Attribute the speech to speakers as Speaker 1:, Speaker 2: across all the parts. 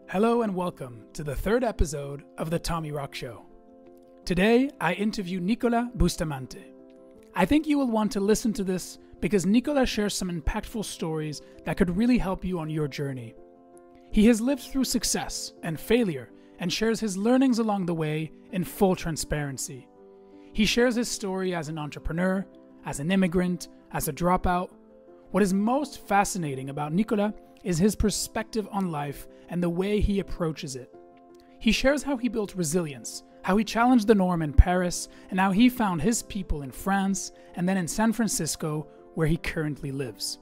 Speaker 1: Hello and welcome to the third episode of The Tommy Rock Show. Today, I interview Nicolas Bustamante. I think you will want to listen to this because Nicolas shares some impactful stories that could really help you on your journey. He has lived through success and failure and shares his learnings along the way in full transparency. He shares his story as an entrepreneur, as an immigrant, as a dropout. What is most fascinating about Nicolas is his perspective on life and the way he approaches it. He shares how he built resilience, how he challenged the norm in Paris, and how he found his people in France and then in San Francisco, where he currently lives.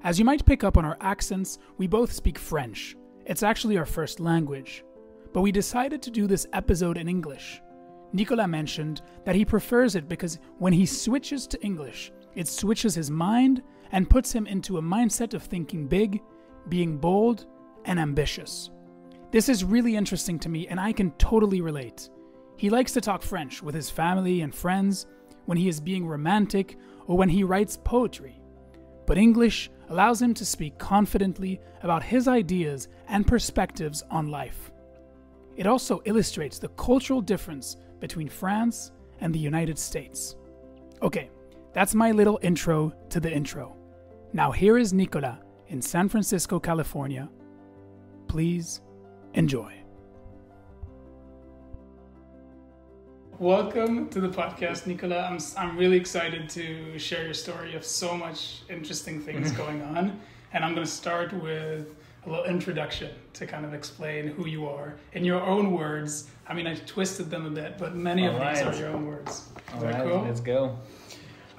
Speaker 1: As you might pick up on our accents, we both speak French. It's actually our first language. But we decided to do this episode in English. Nicolas mentioned that he prefers it because when he switches to English, it switches his mind and puts him into a mindset of thinking big, being bold, and ambitious. This is really interesting to me and I can totally relate. He likes to talk French with his family and friends, when he is being romantic, or when he writes poetry. But English allows him to speak confidently about his ideas and perspectives on life. It also illustrates the cultural difference between France and the United States. Okay, that's my little intro to the intro. Now here is Nicolas in San Francisco, California. Please enjoy. Welcome to the podcast, Nicolas. I'm really excited to share your story. You have so much interesting things going on. And I'm going to start with a little introduction to kind of explain who you are in your own words. I mean, I twisted them a bit, but many of these are your own words. Is that cool?
Speaker 2: Let's go.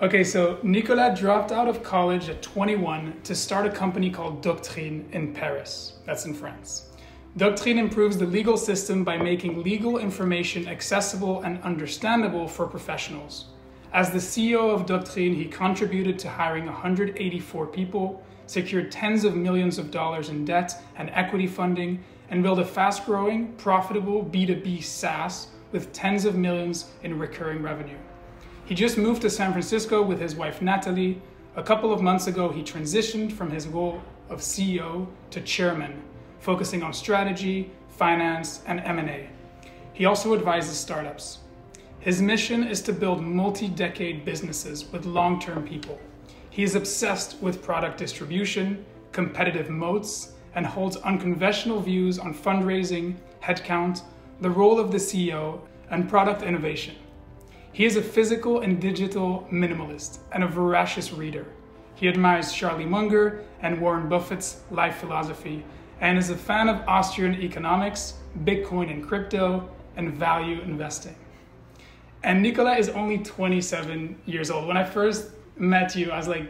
Speaker 1: Okay, so Nicolas dropped out of college at 21 to start a company called Doctrine in Paris. That's in France. Doctrine improves the legal system by making legal information accessible and understandable for professionals. As the CEO of Doctrine, he contributed to hiring 184 people, secured tens of millions of dollars in debt and equity funding, and built a fast-growing, profitable B2B SaaS with tens of millions in recurring revenue. He just moved to San Francisco with his wife Natalie. A couple of months ago, he transitioned from his role of CEO to chairman, focusing on strategy, finance, and M&A. He also advises startups. His mission is to build multi-decade businesses with long-term people. He is obsessed with product distribution, competitive moats, and holds unconventional views on fundraising, headcount, the role of the CEO, and product innovation. He is a physical and digital minimalist and a voracious reader. He admires Charlie Munger and Warren Buffett's life philosophy and is a fan of Austrian economics, Bitcoin and crypto, and value investing. And Nicolas is only 27 years old. When I first met you, I was like,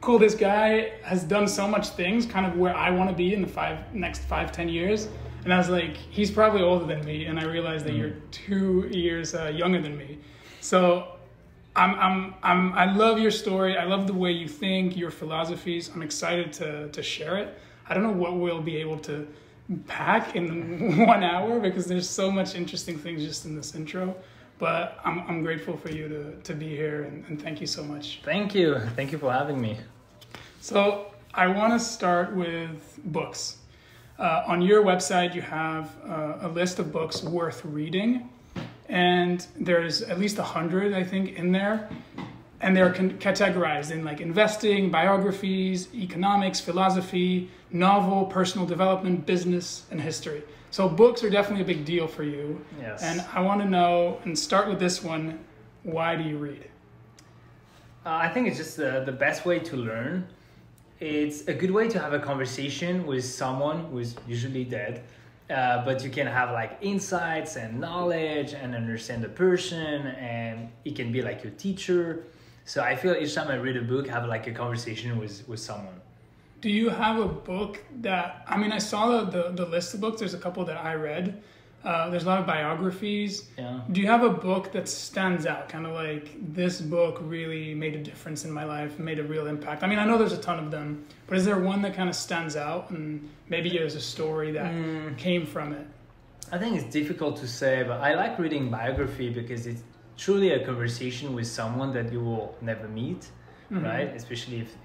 Speaker 1: cool, this guy has done so much things, kind of where I want to be in the next 5-10 years. And I was like, he's probably older than me. And I realized that you're 2 years younger than me. So I love your story. I love the way you think, your philosophies. I'm excited to share it. I don't know what we'll be able to pack in 1 hour because there's so much interesting things just in this intro. But I'm grateful for you to be here and thank you so much.
Speaker 2: Thank you. Thank you for having me.
Speaker 1: So I want to start with books. On your website, you have a list of books worth reading. And there's at least 100, I think, in there. And they're categorized in like investing, biographies, economics, philosophy, novel, personal development, business, and history. So books are definitely a big deal for you.
Speaker 2: Yes.
Speaker 1: And I want to know, and start with this one, why do you read?
Speaker 2: I think it's just the best way to learn. It's a good way to have a conversation with someone who's usually dead. But you can have like insights and knowledge and understand the person, and it can be like your teacher. So I feel each time I read a book, I have like a conversation with someone.
Speaker 1: Do you have a book that, I mean, I saw the list of books. There's a couple that I read. There's a lot of biographies.
Speaker 2: Yeah.
Speaker 1: Do you have a book that stands out? Kind of like, this book really made a difference in my life, made a real impact. I mean, I know there's a ton of them, but is there one that kind of stands out and maybe there's a story that came from it?
Speaker 2: I think it's difficult to say, but I like reading biography because it's truly a conversation with someone that you will never meet, right? Especially if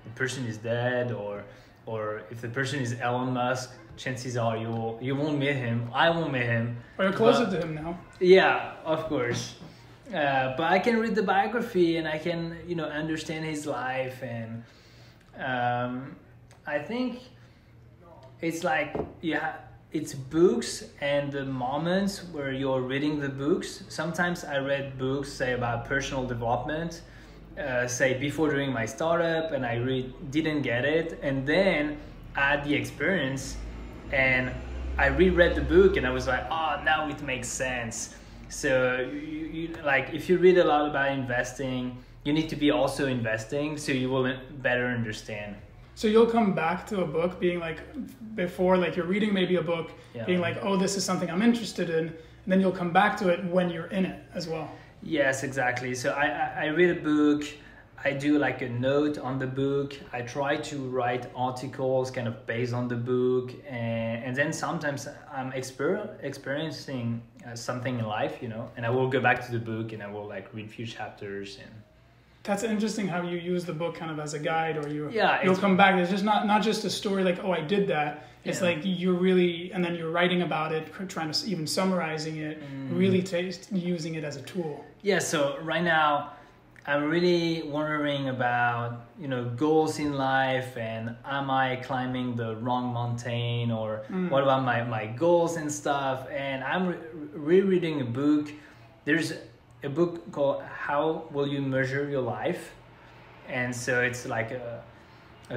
Speaker 2: the person is dead or or if the person is Elon Musk, chances are you won't meet him. I won't meet him.
Speaker 1: Or you're closer to him now.
Speaker 2: Yeah, of course. But I can read the biography and I can, understand his life. And I think it's like, it's books and the moments where you're reading the books. Sometimes I read books, say, about personal development, say, before doing my startup, and I really didn't get it. And then I had the experience and I reread the book and I was like, oh, now it makes sense. So you like, if you read a lot about investing, you need to be also investing so you will better understand.
Speaker 1: So you'll come back to a book being like, before, like you're reading maybe a book, being like, oh, this is something I'm interested in. And then you'll come back to it when you're in it as well.
Speaker 2: Yes, exactly. So I read a book, I do like a note on the book. I try to write articles kind of based on the book. And then sometimes I'm experiencing something in life, and I will go back to the book and I will like read a few chapters. And
Speaker 1: that's interesting how you use the book kind of as a guide, or you'll come back. It's just not just a story like, oh, I did that. It's like you're really, and then you're writing about it, trying to even summarizing it, really using it as a tool. Yeah,
Speaker 2: so right now I'm really wondering about, goals in life, and am I climbing the wrong mountain, or what about my goals and stuff? And I'm rereading a book. There's a book called How Will You Measure Your Life? And so it's like a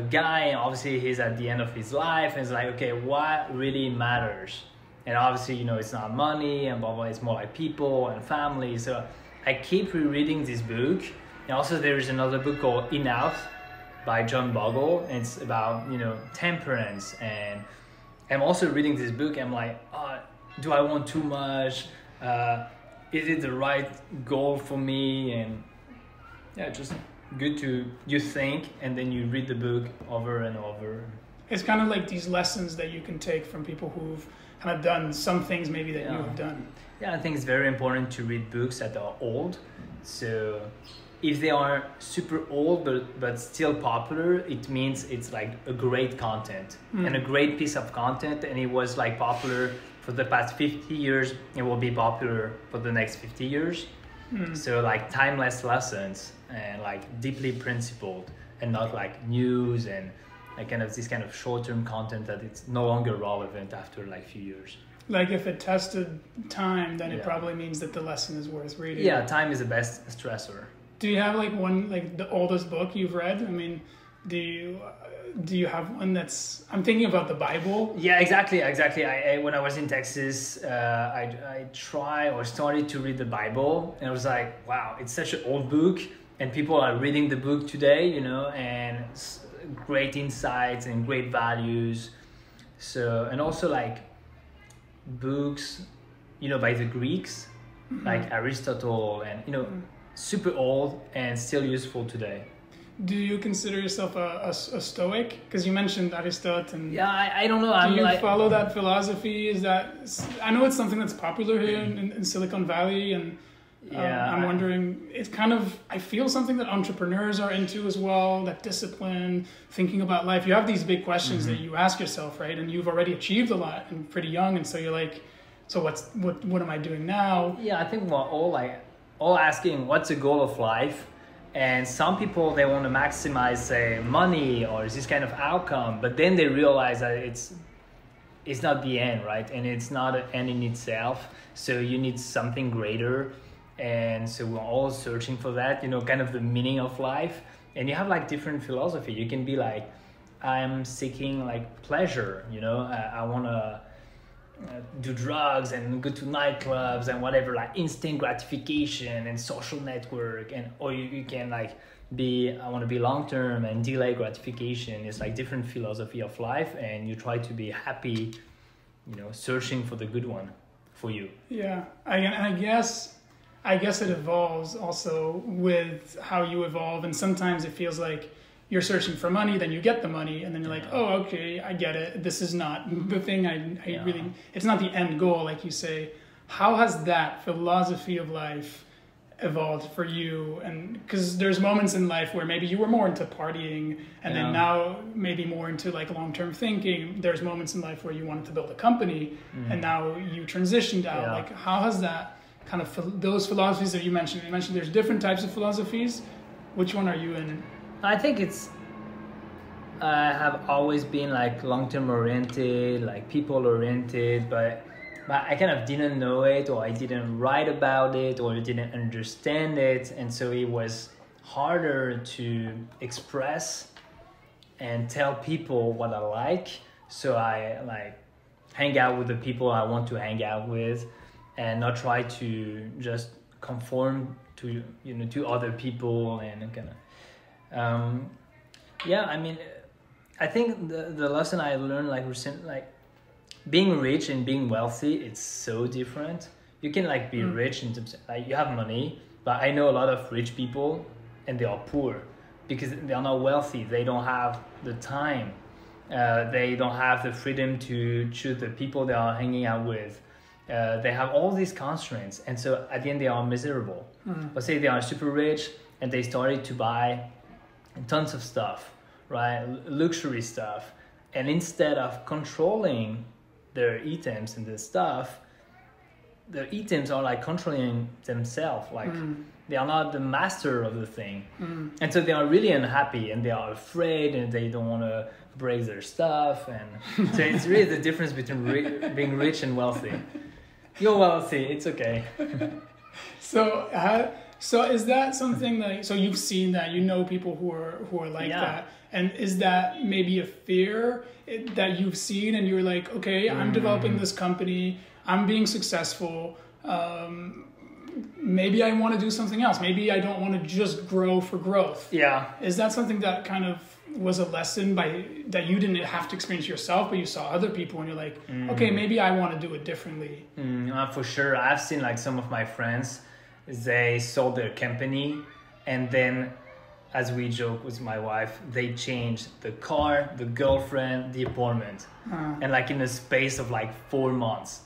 Speaker 2: guy, obviously he's at the end of his life, and it's like, okay, what really matters? And obviously, it's not money and blah, blah, it's more like people and family. So I keep rereading this book. And also there's another book called Enough by John Bogle. And it's about, temperance. And I'm also reading this book. I'm like, oh, do I want too much? Is it the right goal for me? And just good to you think, and then you read the book over and over.
Speaker 1: It's kind of like these lessons that you can take from people who've kind of done some things maybe that you have done.
Speaker 2: Yeah, I think it's very important to read books that are old. So if they are super old but still popular, it means it's like a great content and a great piece of content, and it was like popular for the past 50 years, it will be popular for the next 50 years. So like timeless lessons and like deeply principled, and not like news and like kind of this kind of short-term content that it's no longer relevant after like a few years.
Speaker 1: Like if it tested time, then it probably means that the lesson is worth reading.
Speaker 2: Yeah, time is the best stressor.
Speaker 1: Do you have like one, like the oldest book you've read? I mean, do you have one that's, I'm thinking about the Bible.
Speaker 2: Yeah, exactly. I when I was in Texas, I started to read the Bible, and I was like, wow, it's such an old book, and people are reading the book today, and great insights and great values. So, and also like books, by the Greeks, like Aristotle, and super old and still useful today.
Speaker 1: Do you consider yourself a Stoic? Because you mentioned Aristotle. And
Speaker 2: yeah, I don't know.
Speaker 1: Do you follow that philosophy? Is that, I know it's something that's popular here in Silicon Valley, and I'm wondering, it's kind of, I feel something that entrepreneurs are into as well, that discipline, thinking about life. You have these big questions that you ask yourself, right? And you've already achieved a lot and pretty young, and so you're like, so what am I doing now?
Speaker 2: Yeah, I think we're all asking, what's the goal of life? And some people, they want to maximize, say, money or this kind of outcome, but then they realize that it's not the end, right? And it's not an end in itself. So you need something greater. And so we're all searching for that, kind of the meaning of life. And you have like different philosophy. You can be like, I'm seeking like pleasure, I want to do drugs and go to nightclubs and whatever, like instant gratification and social network, or you can like I want to be long-term and delay gratification. It's like different philosophy of life, and you try to be happy, searching for the good one for you.
Speaker 1: Yeah, I guess it evolves also with how you evolve, and sometimes it feels like you're searching for money, then you get the money, and then you're like, oh, okay, I get it. This is not the thing I really, it's not the end goal, like you say. How has that philosophy of life evolved for you? And because there's moments in life where maybe you were more into partying, and then now maybe more into like long-term thinking. There's moments in life where you wanted to build a company, and now you transitioned out. Like, how has that kind of those philosophies that you mentioned? You mentioned there's different types of philosophies. Which one are you in?
Speaker 2: I think I have always been like long-term oriented, like people oriented, but I kind of didn't know it, or I didn't write about it, or I didn't understand it, and so it was harder to express and tell people what I like. So I like hang out with the people I want to hang out with, and not try to just conform to to other people, and kind of I mean, I think the lesson I learned like being rich and being wealthy, it's so different. You can like be rich in terms of, like, you have money, but I know a lot of rich people and they are poor because they are not wealthy. They don't have the time. They don't have the freedom to choose the people they are hanging out with. They have all these constraints, and so at the end they are miserable. Let's say they are super rich and they started to buy tons of stuff, right? Luxury stuff, and instead of controlling their items and the stuff, the items are like controlling themselves. Like they are not the master of the thing, and so they are really unhappy and they are afraid and they don't want to break their stuff. And so it's really the difference between being rich and wealthy. You're wealthy, it's okay.
Speaker 1: So is that something that, so you've seen that, you know people who are like that, and is that maybe a fear that you've seen and you're like, okay, I'm developing this company, I'm being successful, maybe I want to do something else, maybe I don't want to just grow for growth.
Speaker 2: Yeah.
Speaker 1: Is that something that kind of was a lesson that you didn't have to experience yourself, but you saw other people and you're like, okay, maybe I want to do it differently?
Speaker 2: For sure. I've seen like some of my friends, they sold their company, and then, as we joke with my wife, they changed the car, the girlfriend, the apartment, and like in a space of like 4 months.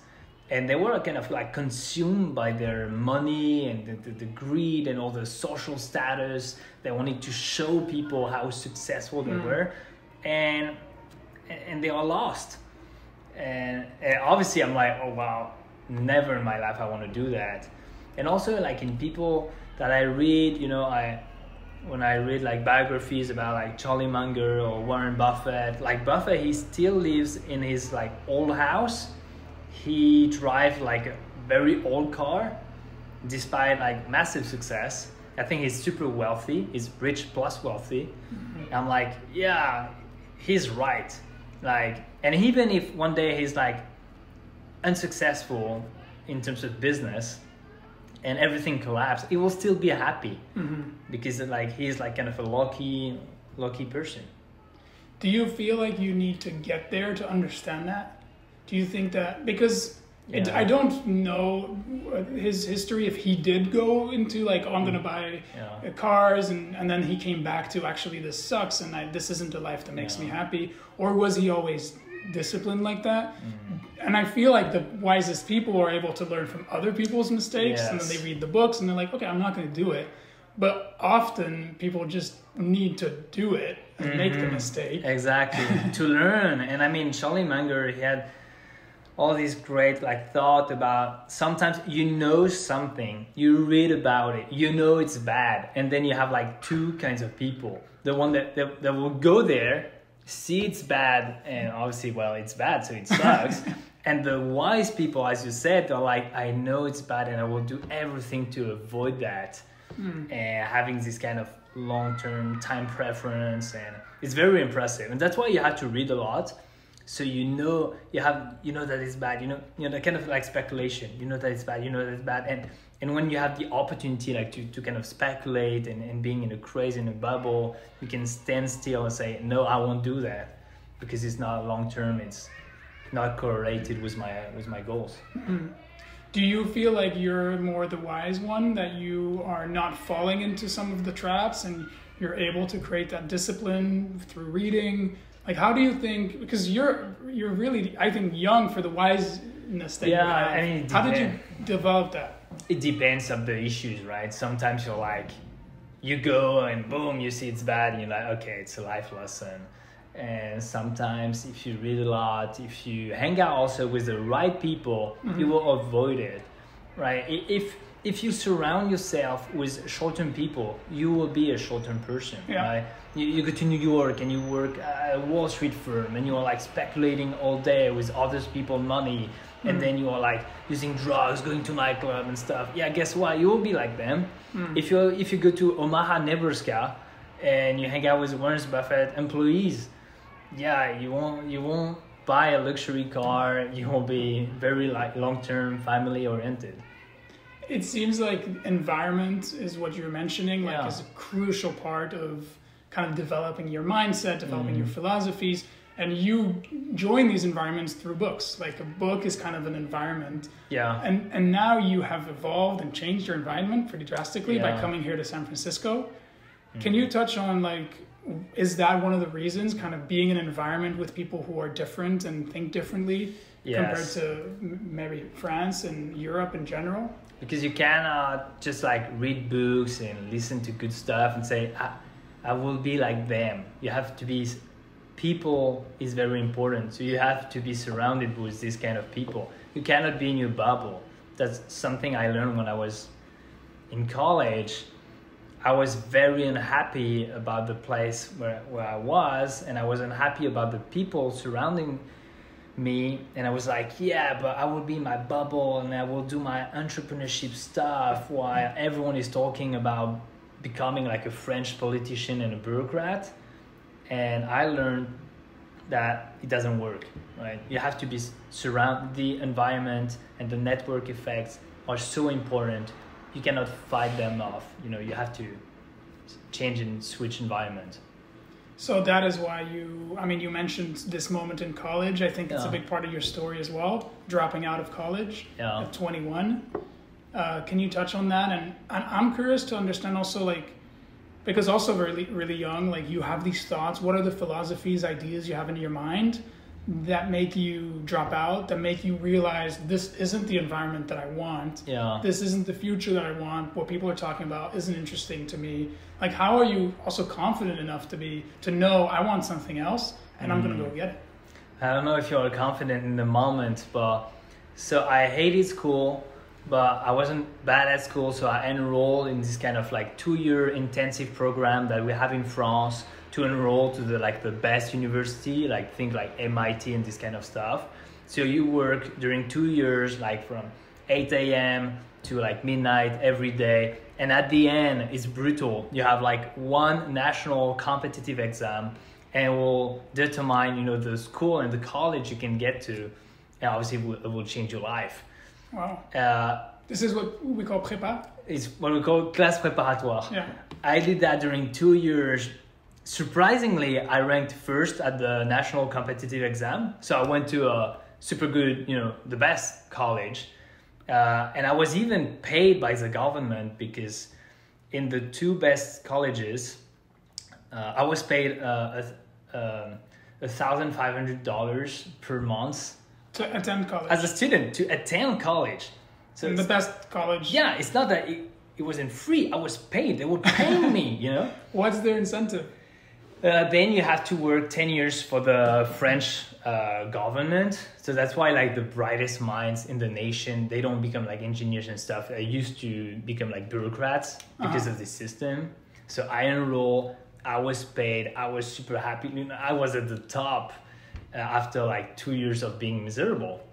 Speaker 2: And they were kind of like consumed by their money and the greed and all the social status. They wanted to show people how successful they were, and they are lost. And obviously I'm like, oh wow, never in my life I want to do that. And also like in people that I read, when I read like biographies about like Charlie Munger or Warren Buffett, like Buffett, he still lives in his like old house. He drives like a very old car despite like massive success. I think he's super wealthy. He's rich plus wealthy. I'm like, yeah, he's right. Like, and even if one day he's like unsuccessful in terms of business and everything collapsed, he will still be happy because like he's like kind of a lucky person.
Speaker 1: Do you feel like you need to get there to understand that? Do you think that, because I don't know his history, if he did go into like, oh, I'm going to buy cars, and then he came back to actually this sucks and this isn't a life that makes me happy, or was he always disciplined like that? And I feel like the wisest people are able to learn from other people's mistakes, and then they read the books and they're like, okay, I'm not going to do it. But often people just need to do it and make the mistake.
Speaker 2: Exactly, to learn. And I mean, Charlie Munger, he had all these great like thought about, sometimes something, you read about it, it's bad, and then you have like two kinds of people. The one that will go there, see it's bad, and obviously, well, it's bad, so it sucks. And the wise people, as you said, they're like, I know it's bad and I will do everything to avoid that. And having this kind of long-term time preference, and it's very impressive. And that's why you have to read a lot. So that it's bad, that kind of like speculation, that it's bad, that it's bad. And when you have the opportunity like to kind of speculate and being in a craze, in a bubble, you can stand still and say, no, I won't do that because it's not long-term, it's not correlated with my goals.
Speaker 1: Do you feel like you're more the wise one, that you are not falling into some of the traps and you're able to create that discipline through reading? Like, how do you think, because you're really, I think, young for the wiseness that you have. I mean, how did you develop that?
Speaker 2: it depends of the issues, right? Sometimes you're like, you go and boom, you see it's bad, and you're like, okay, it's a life lesson. And sometimes if you read a lot, if you hang out also with the right people, you will avoid it, right? If you surround yourself with short-term people, you will be a short-term person, right? You go to New York and you work at a Wall Street firm and you're like speculating all day with other people's money, and then you are like using drugs, going to nightclub and stuff. Yeah, guess what? You will be like them. If you go to Omaha, Nebraska, and you hang out with Warren Buffett employees, yeah, you won't buy a luxury car. You will be very like long-term, family-oriented.
Speaker 1: It seems like environment is what you're mentioning, like is a crucial part of kind of developing your mindset, developing your philosophies, and you join these environments through books. Like a book is kind of an environment. Yeah. And now you have evolved and changed your environment pretty drastically by coming here to San Francisco. Can you touch on like, is that one of the reasons, kind of being in an environment with people who are different and think differently compared to maybe France and Europe in general?
Speaker 2: Because you cannot just like read books and listen to good stuff and say, I will be like them. You have to be, people is very important. So you have to be surrounded with this kind of people. You cannot be in your bubble. That's something I learned when I was in college. I was very unhappy about the place where I was, and I was unhappy about the people surrounding me, and I was like, yeah, but I will be in my bubble and I will do my entrepreneurship stuff while everyone is talking about becoming like a French politician and a bureaucrat. And I learned that it doesn't work, right? You have to be surrounded. The environment and the network effects are so important. You cannot fight them off. You have to change and switch environment.
Speaker 1: So that is why you mentioned this moment in college. I think it's a big part of your story as well, dropping out of college at 21. Can you touch on that? And I'm curious to understand also, like, because also really, really young, like you have these thoughts. What are the philosophies, ideas you have in your mind that make you drop out, that make you realize this isn't the environment that I want? This isn't the future that I want. What people are talking about isn't interesting to me. Like, how are you also confident enough to know I want something else and I'm going to go get it?
Speaker 2: I don't know if you're confident in the moment, but so I hated school, but I wasn't bad at school. So I enrolled in this kind of like 2-year intensive program that we have in France to enroll to the best university, like think like MIT and this kind of stuff. So you work during 2 years, like from 8 a.m. to like midnight every day. And at the end, it's brutal. You have like one national competitive exam and it will determine, the school and the college you can get to. And obviously it will change your life.
Speaker 1: Wow. This is what we call prépa?
Speaker 2: It's what we call classe préparatoire.
Speaker 1: Yeah.
Speaker 2: I did that during 2 years. Surprisingly, I ranked first at the national competitive exam. So I went to a super good, the best college. And I was even paid by the government because in the 2 best colleges, I was paid $1,500 per month.
Speaker 1: To attend college?
Speaker 2: As a student, to attend college. So
Speaker 1: in the best college?
Speaker 2: Yeah, it's not that it wasn't free. I was paid. They were paying me,
Speaker 1: What's their incentive?
Speaker 2: Then you have to work 10 years for the French government. So that's why like the brightest minds in the nation, they don't become like engineers and stuff. They used to become like bureaucrats because of the system. So I enrolled, I was paid, I was super happy. I was at the top after like 2 years of being miserable.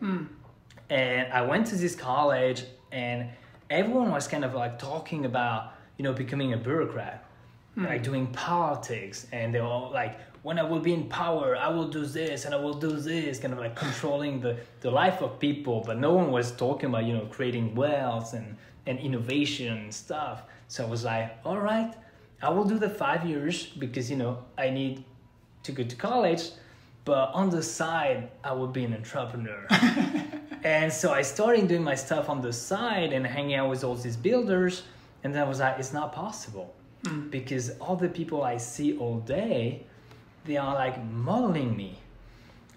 Speaker 2: And I went to this college and everyone was kind of like talking about, becoming a bureaucrat. Like doing politics, and they were all like, when I will be in power, I will do this and I will do this, kind of like controlling the life of people. But no one was talking about, creating wealth and innovation and stuff. So I was like, all right, I will do the 5 years because, I need to go to college. But on the side, I will be an entrepreneur. And so I started doing my stuff on the side and hanging out with all these builders. And then I was like, it's not possible. Because all the people I see all day, they are like modeling me.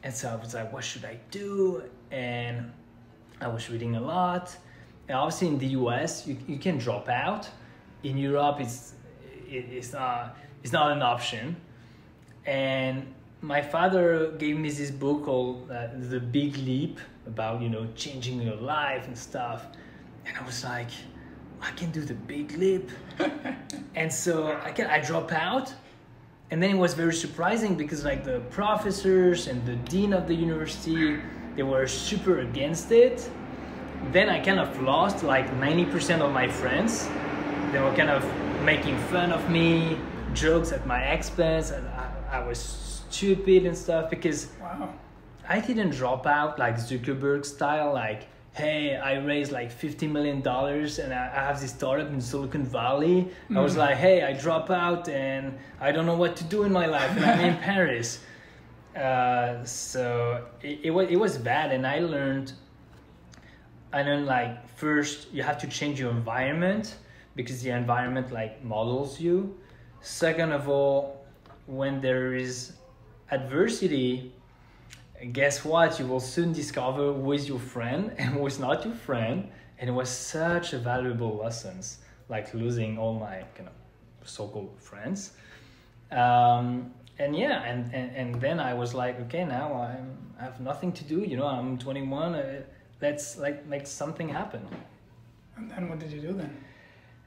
Speaker 2: And so I was like, what should I do? And I was reading a lot. And obviously in the US, you can drop out. In Europe, it's not an option. And my father gave me this book called The Big Leap, about, you know, changing your life and stuff. And I was like, I can do the big leap. And so I drop out. And then it was very surprising because like the professors and the dean of the university, they were super against it. Then I kind of lost like 90% of my friends. They were kind of making fun of me, jokes at my expense, and I was stupid and stuff because
Speaker 1: Wow.
Speaker 2: I didn't drop out like Zuckerberg style, like, hey, I raised like $50 million and I have this startup in Silicon Valley. I was like, hey, I drop out and I don't know what to do in my life and I'm in Paris. So it was bad, and I learned like, first you have to change your environment because the environment like models you. Second of all, when there is adversity, guess what? You will soon discover who is your friend and who is not your friend. And it was such a valuable lessons, like losing all my kind of so-called friends. And yeah, and then I was like, okay, now I have nothing to do. You know, I'm 21. Let's like make something happen.
Speaker 1: And then what did you do then?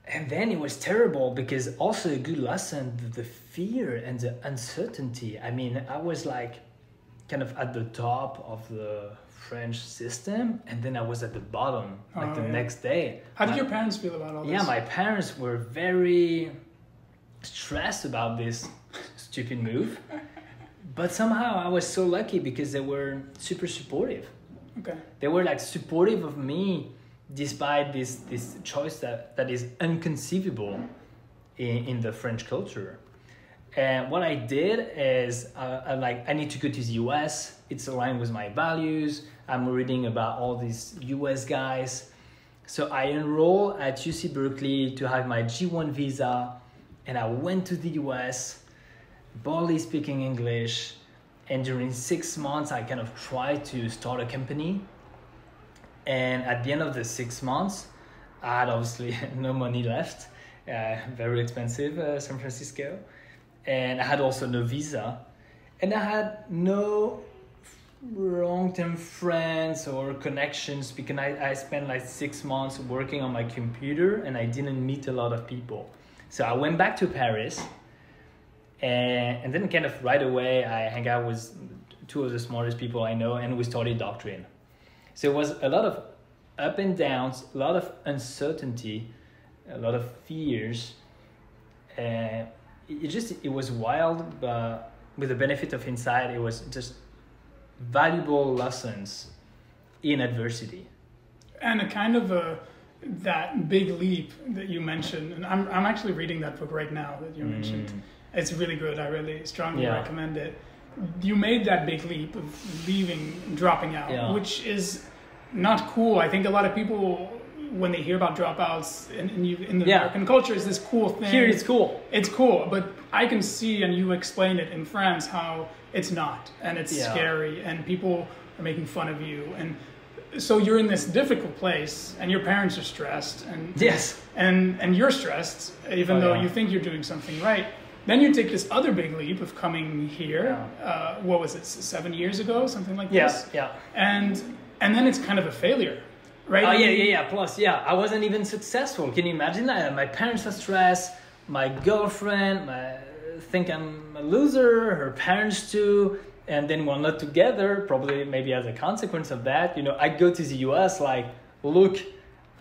Speaker 2: And then it was terrible because also a good lesson, the fear and the uncertainty. I mean, I was like kind of at the top of the French system, and then I was at the bottom like the next day.
Speaker 1: How did your parents feel about all this?
Speaker 2: Yeah, my parents were very stressed about this stupid move. But somehow I was so lucky because they were super supportive.
Speaker 1: Okay.
Speaker 2: They were like supportive of me despite this choice that is inconceivable in the French culture. And what I did is I need to go to the US. It's aligned with my values. I'm reading about all these US guys. So I enrolled at UC Berkeley to have my G1 visa, and I went to the US, barely speaking English. And during 6 months, I kind of tried to start a company. And at the end of the 6 months, I had obviously no money left. Very expensive, San Francisco. And I had also no visa. And I had no long-term friends or connections because I spent like 6 months working on my computer and I didn't meet a lot of people. So I went back to Paris. And then kind of right away, I hang out with two of the smartest people I know, and we started Doctrine. So it was a lot of up and downs, a lot of uncertainty, a lot of fears. It was wild, but with the benefit of hindsight, it was just valuable lessons in adversity.
Speaker 1: And a kind of that big leap that you mentioned, and I'm actually reading that book right now that you mentioned. It's really good. I really strongly recommend it. You made that big leap of dropping out, which is not cool. I think a lot of people, when they hear about dropouts in the American culture, is this cool thing.
Speaker 2: Here it's cool.
Speaker 1: It's cool, but I can see, and you explained it in France, how it's not, and it's scary, and people are making fun of you, and so you're in this difficult place, and your parents are stressed, and and you're stressed, even though you think you're doing something right. Then you take this other big leap of coming here. What was it, 7 years ago, something like this? And then it's kind of a failure, right?
Speaker 2: Oh, Plus, I wasn't even successful. Can you imagine that? My parents are stressed. My girlfriend think I'm a loser. Her parents too. And then we're not together. Probably maybe as a consequence of that, I go to the US like, look,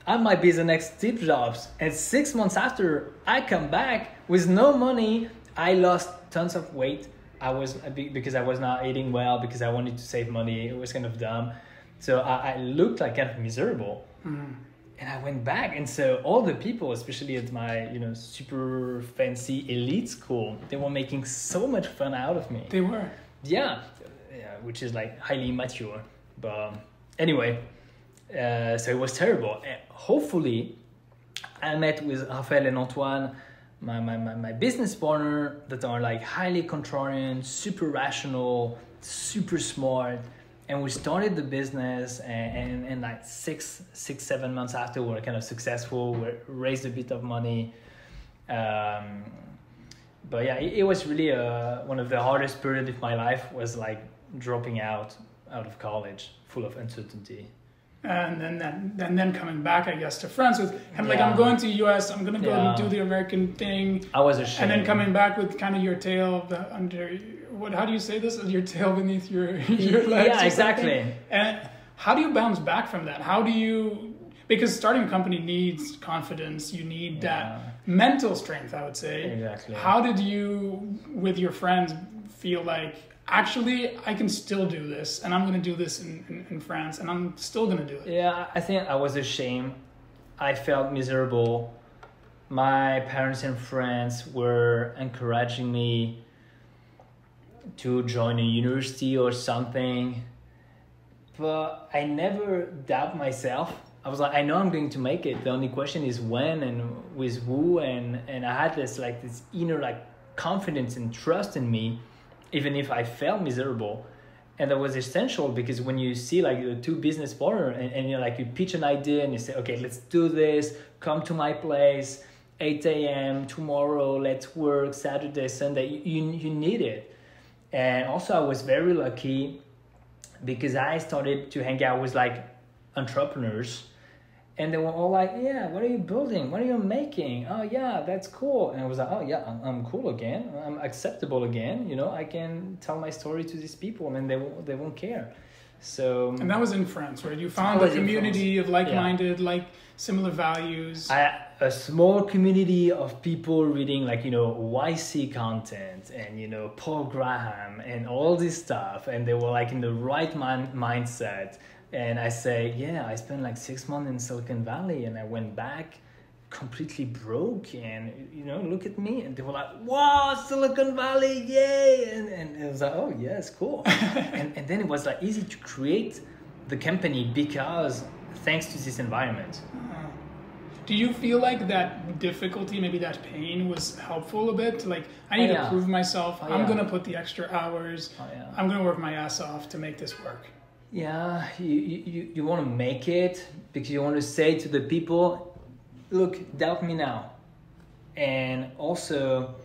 Speaker 2: I might be the next Steve Jobs. And 6 months after, I come back with no money. I lost tons of weight. Because I was not eating well, because I wanted to save money. It was kind of dumb. So I looked like kind of miserable. And I went back. And so all the people, especially at my, super fancy elite school, they were making so much fun out of me.
Speaker 1: They were.
Speaker 2: Yeah, which is like highly immature. But anyway, so it was terrible. And hopefully, I met with Raphaël and Antoine, my business partner, that are like highly contrarian, super rational, super smart. And we started the business, and like 7 months after, we were kind of successful. We raised a bit of money. But yeah, it was really one of the hardest periods of my life, was like dropping out of college, full of uncertainty.
Speaker 1: And then coming back, I guess, to France with kind of like, I'm going to US, I'm going to go and do the American thing.
Speaker 2: I was ashamed.
Speaker 1: And then coming back with kind of your tail under, how do you say this? Your tail beneath your legs?
Speaker 2: Yeah, exactly.
Speaker 1: And how do you bounce back from that? How do you, because starting a company needs confidence, you need that mental strength, I would say.
Speaker 2: Exactly.
Speaker 1: How did you, with your friends, feel like, actually, I can still do this, and I'm going to do this in France, and I'm still going to do it?
Speaker 2: Yeah, I think I was ashamed. I felt miserable. My parents and friends were encouraging me to join a university or something, but I never doubt myself. I was like, I know I'm going to make it. The only question is when and with who, and I had this inner confidence and trust in me, even if I felt miserable. And that was essential, because when you see the two business partners and you pitch an idea and you say, okay, let's do this, come to my place, 8 a.m. tomorrow, let's work, Saturday, Sunday, you need it. And also I was very lucky, because I started to hang out with entrepreneurs, and they were all like, yeah, what are you building? What are you making? Oh yeah, that's cool. And I was like, oh yeah, I'm cool again. I'm acceptable again. I can tell my story to these people, and they won't care. So. And
Speaker 1: that was in France, right? You found a community of like-minded, similar values.
Speaker 2: A small community of people reading YC content and Paul Graham and all this stuff, and they were in the right mindset. And I say, yeah, I spent 6 months in Silicon Valley, and I went back completely broke, and look at me. And they were like, wow, Silicon Valley, yay. And it was like, oh yeah, it's cool. and then it was easy to create the company, because thanks to this environment.
Speaker 1: Do you feel like that difficulty, maybe that pain, was helpful a bit? I need to prove myself. I'm going to put the extra hours. I'm going to work my ass off to make this work.
Speaker 2: Yeah, you want to make it, because you want to say to the people, look, doubt me now. And also,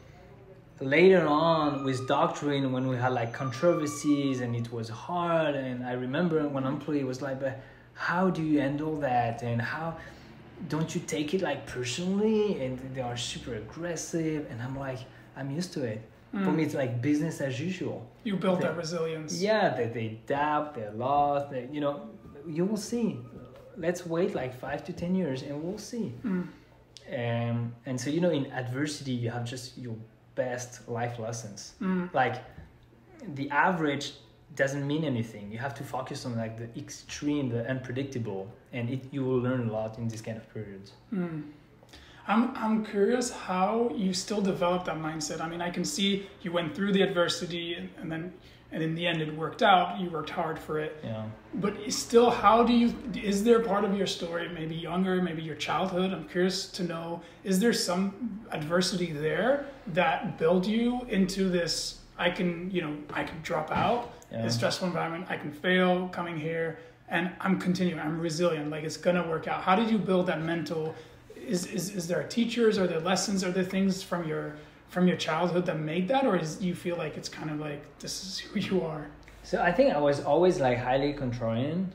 Speaker 2: later on with Doctrine, when we had controversies and it was hard, and I remember one employee was like, but how do you handle that? And how don't you take it personally? And they are super aggressive, and I'm like, I'm used to it. For me, it's business as usual. You built
Speaker 1: that resilience.
Speaker 2: Yeah, they doubt, they're lost. You will see. Let's wait 5 to 10 years, and we'll see. And so in adversity, you have just your best life lessons. The average doesn't mean anything. You have to focus on the extreme, the unpredictable, and you will learn a lot in this kind of periods.
Speaker 1: I'm curious how you still develop that mindset. I mean, I can see you went through the adversity, and in the end it worked out. You worked hard for it.
Speaker 2: Yeah.
Speaker 1: But still, is there part of your story, maybe younger, maybe your childhood? I'm curious to know, is there some adversity there that built you into this, I can drop out, this stressful environment, I can fail coming here, and I'm continuing, I'm resilient, it's gonna work out. How did you build that mental? Is there teachers? Are there lessons? Are there things from your childhood that made that, or you feel it's kind of this is who you are?
Speaker 2: So I think I was always highly contrarian.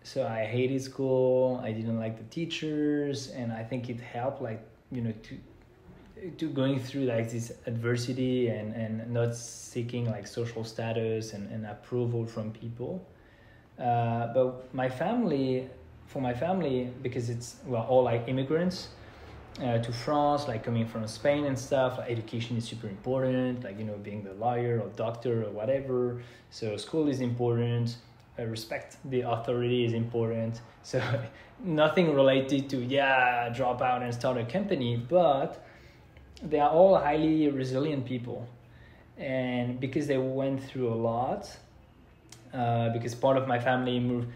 Speaker 2: So I hated school. I didn't like the teachers, and I think it helped to going through this adversity and not seeking social status and approval from people. But for my family, because it's all immigrants to France, coming from Spain and stuff, education is super important, being the lawyer or doctor or whatever. So school is important, respect the authority is important. So nothing related to drop out and start a company, but they are all highly resilient people. And because they went through a lot, because part of my family moved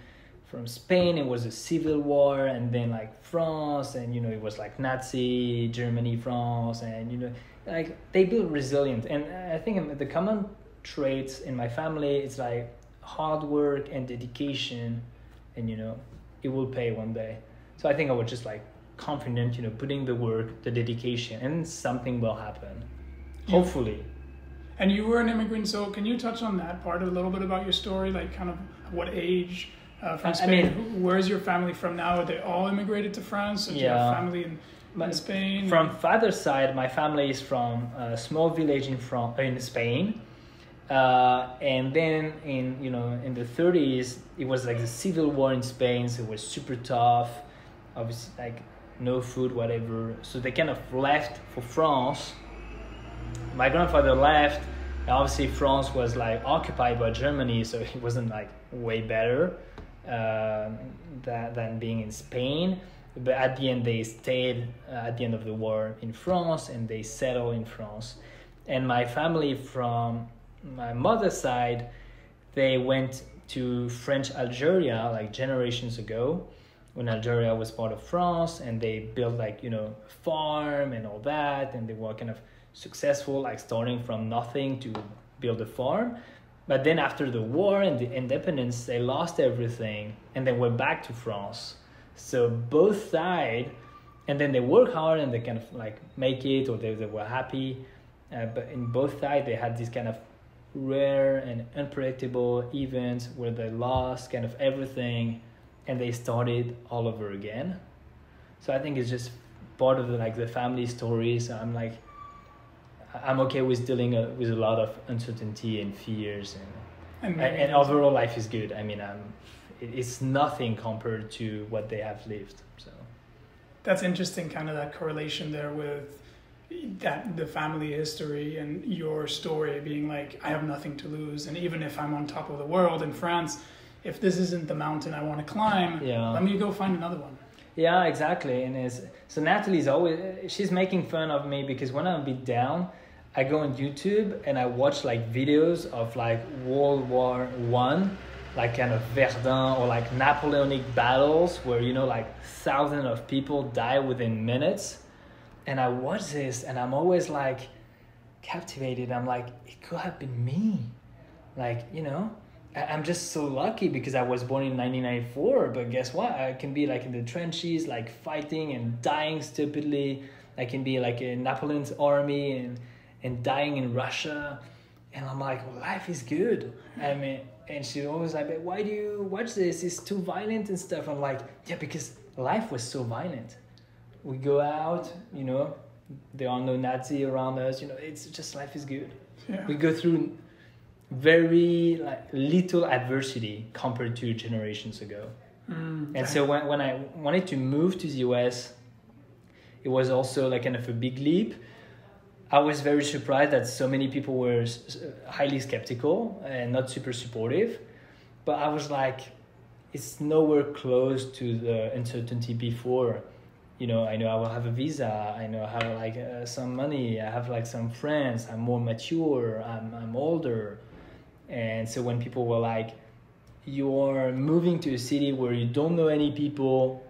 Speaker 2: from Spain, it was a civil war, and then France, and it was Nazi Germany, France, and they built resilient. And I think the common traits in my family, it's hard work and dedication, and it will pay one day. So I think I was just like confident, putting the work, the dedication, and something will happen, hopefully.
Speaker 1: And you were an immigrant, so can you touch on that part a little bit about your story, like kind of what age, from Spain? Where's your family from now? Are they all immigrated to France? Or do you have family in Spain?
Speaker 2: From father's side, my family is from a small village in Spain. And then in the 30s, it was like the civil war in Spain, so it was super tough, obviously, like no food, whatever. So they kind of left for France. My grandfather left, and obviously France was like occupied by Germany, so it wasn't like way better than being in Spain. But at the end, they stayed at the end of the war in France, and they settled in France. And my family from my mother's side, they went to French Algeria like generations ago, when Algeria was part of France, and they built like a farm and all that, and they were kind of successful, like starting from nothing to build a farm. But then after the war and the independence, they lost everything and they went back to France. So both sides, and then they work hard and they kind of like make it, or they were happy. But in both sides, they had this kind of rare and unpredictable events where they lost kind of everything and they started all over again. So I think it's just part of the family story. So I'm okay with dealing with a lot of uncertainty and fears, and overall life is good. I mean, it's nothing compared to what they have lived. So
Speaker 1: that's interesting, kind of that correlation there with the family history and your story being like, I have nothing to lose, and even if I'm on top of the world in France, if this isn't the mountain I want to climb, let me go find another one.
Speaker 2: Yeah, exactly. And so Natalie's she's making fun of me because when I'm a bit down, I go on YouTube and I watch like videos of like World War I, like kind of Verdun or like Napoleonic battles where, like thousands of people die within minutes. And I watch this and I'm always like captivated. I'm like, it could have been me. Like, I'm just so lucky because I was born in 1994, but guess what? I can be like in the trenches, like fighting and dying stupidly. I can be like in Napoleon's army and dying in Russia. And I'm like, well, life is good. I mean, and she's always like, why do you watch this? It's too violent and stuff. I'm like, yeah, because life was so violent. We go out, there are no Nazi around us. It's just life is good. Yeah. We go through very little adversity compared to generations ago. And so when I wanted to move to the US, it was also like kind of a big leap. I was very surprised that so many people were highly skeptical and not super supportive. But I was like, it's nowhere close to the uncertainty before. I know I will have a visa. I know I have some money. I have some friends. I'm more mature. I'm older. And so when people were like, you're moving to a city where you don't know any people,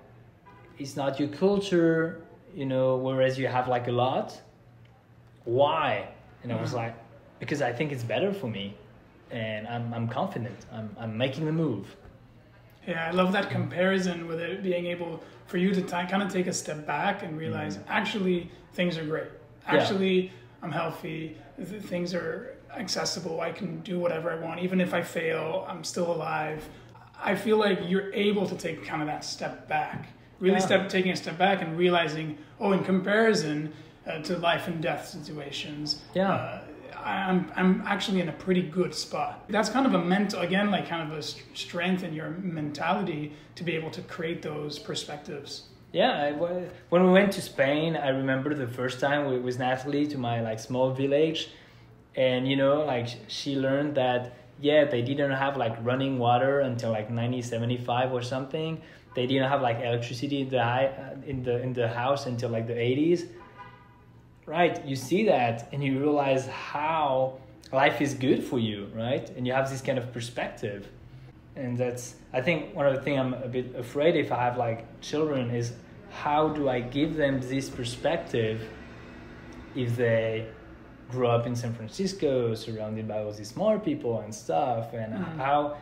Speaker 2: it's not your culture, whereas you have a lot. Why? And I was like, because I think it's better for me, and I'm confident. I'm making the move.
Speaker 1: Yeah, I love that comparison with it being able for you to kind of take a step back and realize actually things are great. Actually, I'm healthy. Things are accessible. I can do whatever I want. Even if I fail, I'm still alive. I feel like you're able to take kind of that step back, taking a step back and realizing, in comparison to life and death situations, I'm actually in a pretty good spot. That's kind of a mental, again, kind of a strength in your mentality to be able to create those perspectives.
Speaker 2: Yeah, when we went to Spain, I remember the first time with Natalie to my small village, and she learned that they didn't have running water until 1975 or something. They didn't have electricity in the house until the 80s. Right, you see that and you realize how life is good for you, right? And you have this kind of perspective. And that's, I think, one of the things I'm a bit afraid if I have children is how do I give them this perspective if they grew up in San Francisco surrounded by all these smart people and stuff, and how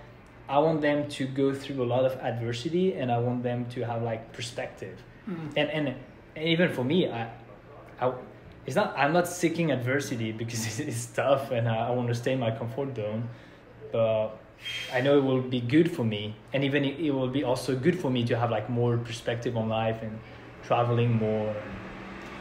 Speaker 2: I want them to go through a lot of adversity, and I want them to have like perspective. And even for me, I'm not seeking adversity because it's tough and I want to stay in my comfort zone, but I know it will be good for me, and even it will be also good for me to have like more perspective on life and traveling more.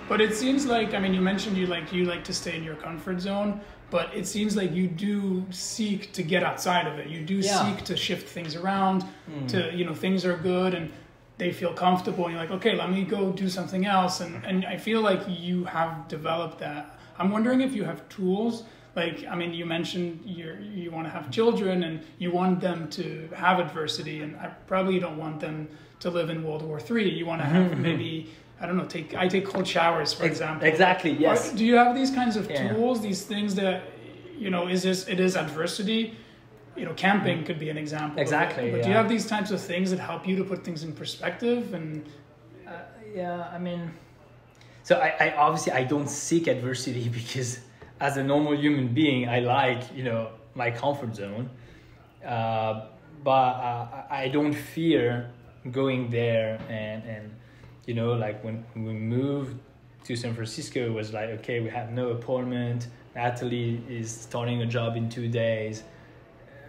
Speaker 1: But it seems like, I mean, you mentioned you like to stay in your comfort zone, but it seems like you do seek to get outside of it. You do seek to shift things around to, you know, things are good and they feel comfortable and you're like, okay, let me go do something else. And I feel like you have developed that. I'm wondering if you have tools. Like, I mean, you mentioned you want to have children and you want them to have adversity, and I probably don't want them to live in World War III. You want to have maybe, I don't know, I take cold showers, for example.
Speaker 2: Exactly, yes.
Speaker 1: Do you have these kinds of tools, these things that, you know, it is adversity? You know, camping could be an example.
Speaker 2: Exactly.
Speaker 1: But do you have these types of things that help you to put things in perspective? And
Speaker 2: I mean, so I obviously I don't seek adversity because as a normal human being, I like, you know, my comfort zone. But I don't fear going there and you know, like when we moved to San Francisco, it was like, okay, we have no apartment. Natalie is starting a job in 2 days.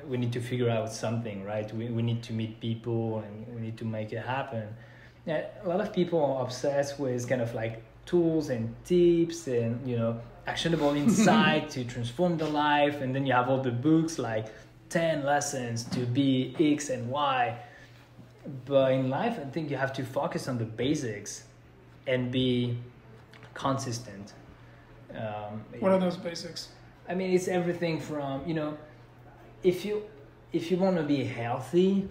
Speaker 2: We need to figure out something, right? We need to meet people and we need to make it happen. Yeah, a lot of people are obsessed with kind of like tools and tips and, you know, actionable insight to transform the life. And then you have all the books like 10 lessons to be X and Y. But in life, I think you have to focus on the basics and be consistent.
Speaker 1: What are those basics?
Speaker 2: I mean, it's everything from, you know, if you want to be healthy,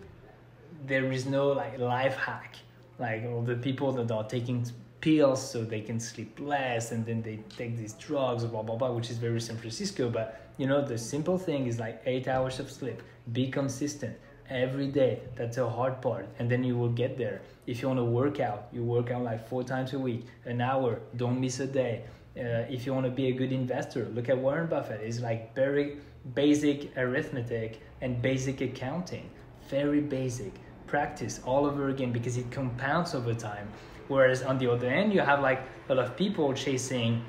Speaker 2: there is no like life hack. Like all the people that are taking pills so they can sleep less and then they take these drugs, blah, blah, blah, which is very San Francisco. But, you know, the simple thing is like 8 hours of sleep. Be consistent every day. That's the hard part. And then you will get there. If you want to work out, you work out like 4 times a week, an hour, don't miss a day. If you want to be a good investor, look at Warren Buffett. It's like very basic arithmetic and basic accounting. Very basic. Practice all over again because it compounds over time. Whereas on the other end, you have like a lot of people chasing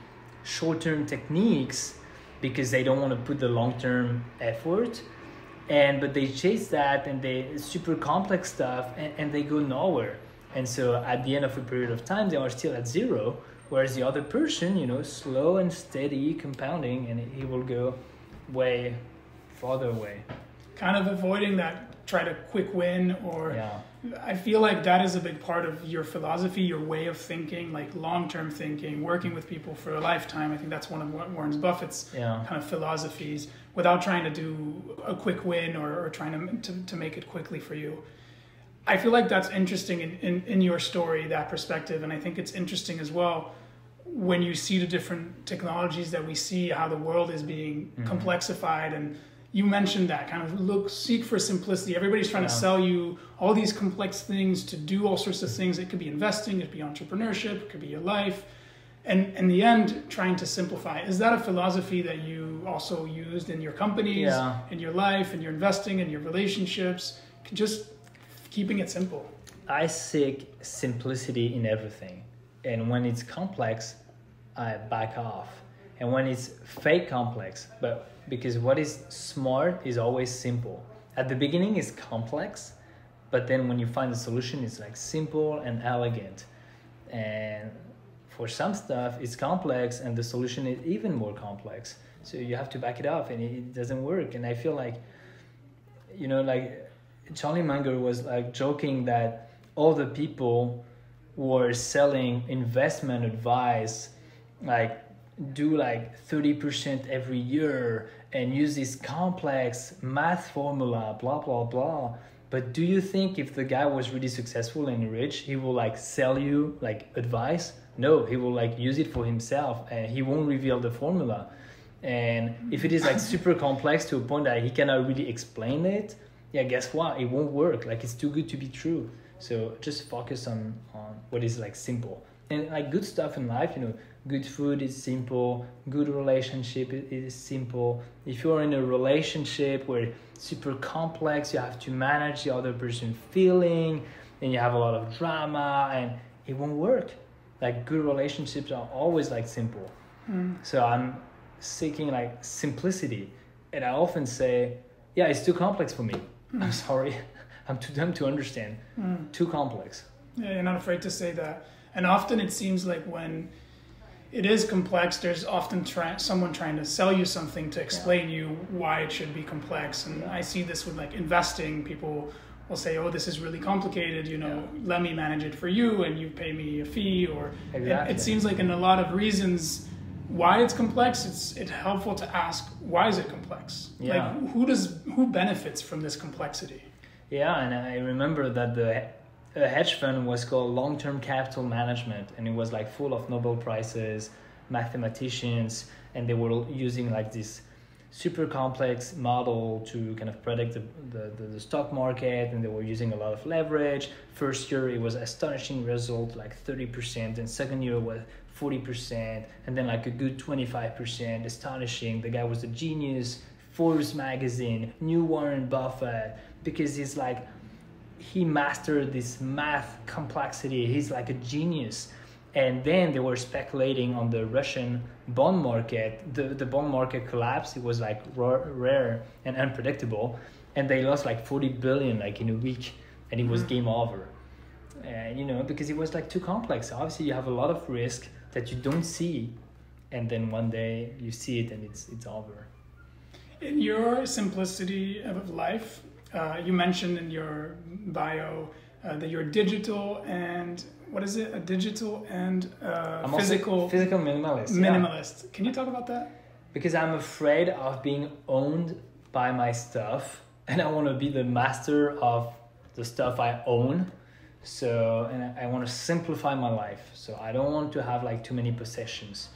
Speaker 2: short-term techniques because they don't want to put the long-term effort. But they chase that and they super complex stuff and they go nowhere. And so at the end of a period of time, they are still at zero. Whereas the other person, you know, slow and steady compounding, and he will go way farther away.
Speaker 1: Kind of avoiding that try to quick win or I feel like that is a big part of your philosophy, your way of thinking, like long-term thinking, working with people for a lifetime. I think that's one of Warren Buffett's kind of philosophies, without trying to do a quick win or trying to make it quickly for you. I feel like that's interesting in your story, that perspective. And I think it's interesting as well when you see the different technologies that we see, how the world is being complexified. And you mentioned that kind of seek for simplicity. Everybody's trying to sell you all these complex things to do all sorts of things. It could be investing, it could be entrepreneurship, it could be your life. And in the end, trying to simplify. Is that a philosophy that you also used in your companies, in your life, in your investing, in your relationships? Just keeping it simple.
Speaker 2: I seek simplicity in everything. And when it's complex, I back off. And when it's fake complex, but because what is smart is always simple. At the beginning it's complex, but then when you find the solution, it's like simple and elegant. And for some stuff, it's complex and the solution is even more complex. So you have to back it off and it doesn't work. And I feel like, you know, like Charlie Munger was like joking that all the people who are selling investment advice, like do like 30% every year and use this complex math formula, blah, blah, blah. But do you think if the guy was really successful and rich, he will like sell you like advice? No, he will like use it for himself and he won't reveal the formula. And if it is like super complex to a point that he cannot really explain it, yeah, guess what? It won't work. Like it's too good to be true. So just focus on what is like simple. And like good stuff in life, good food is simple, good relationship is simple. If you're in a relationship where it's super complex, you have to manage the other person's feeling, and you have a lot of drama, and it won't work. Like good relationships are always like simple. So I'm seeking like simplicity, and I often say, yeah, it's too complex for me. I'm sorry, I'm too dumb to understand. Too complex.
Speaker 1: Yeah, you're not afraid to say that. And often it seems like when it is complex, there's often someone trying to sell you something to explain you why it should be complex. And I see this with like investing. People will say, oh, this is really complicated, let me manage it for you and you pay me a fee. Or it seems like in a lot of reasons why it's complex, it's helpful to ask, why is it complex?
Speaker 2: Yeah.
Speaker 1: Like who benefits from this complexity?
Speaker 2: Yeah, and I remember that a hedge fund was called Long-Term Capital Management, and it was like full of Nobel Prizes, mathematicians, and they were using like this super complex model to kind of predict the stock market, and they were using a lot of leverage. First year it was astonishing result, like 30%, and second year was 40%, and then like a good 25%, astonishing. The guy was a genius. Forbes magazine knew Warren Buffett because he's like, he mastered this math complexity. He's like a genius. And then they were speculating on the Russian bond market. The bond market collapsed. It was like rare and unpredictable. And they lost like 40 billion like in a week, and it was game over. Because it was like too complex. Obviously you have a lot of risk that you don't see, and then one day you see it and it's over.
Speaker 1: In your simplicity of life, you mentioned in your bio that you're digital and what is it? A digital and physical
Speaker 2: minimalist.
Speaker 1: Minimalist. Yeah. Can you talk about that?
Speaker 2: Because I'm afraid of being owned by my stuff, and I want to be the master of the stuff I own. So, and I want to simplify my life. So I don't want to have like too many possessions,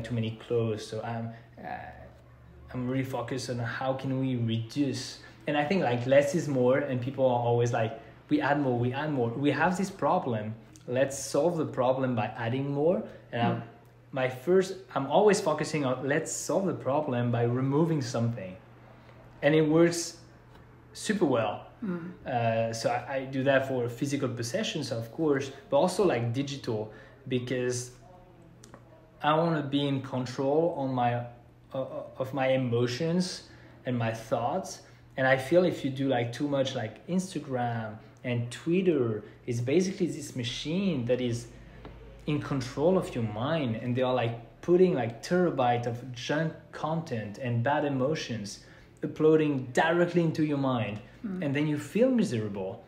Speaker 2: too many clothes. So I'm really focused on how can we reduce. And I think like less is more, and people are always like, we add more. We have this problem. Let's solve the problem by adding more. And I'm always focusing on let's solve the problem by removing something. And it works super well. So I do that for physical possessions, of course, but also like digital, because I want to be in control on of my emotions and my thoughts. And I feel if you do like too much like Instagram and Twitter, it's basically this machine that is in control of your mind, and they are like putting like terabytes of junk content and bad emotions uploading directly into your mind, and then you feel miserable.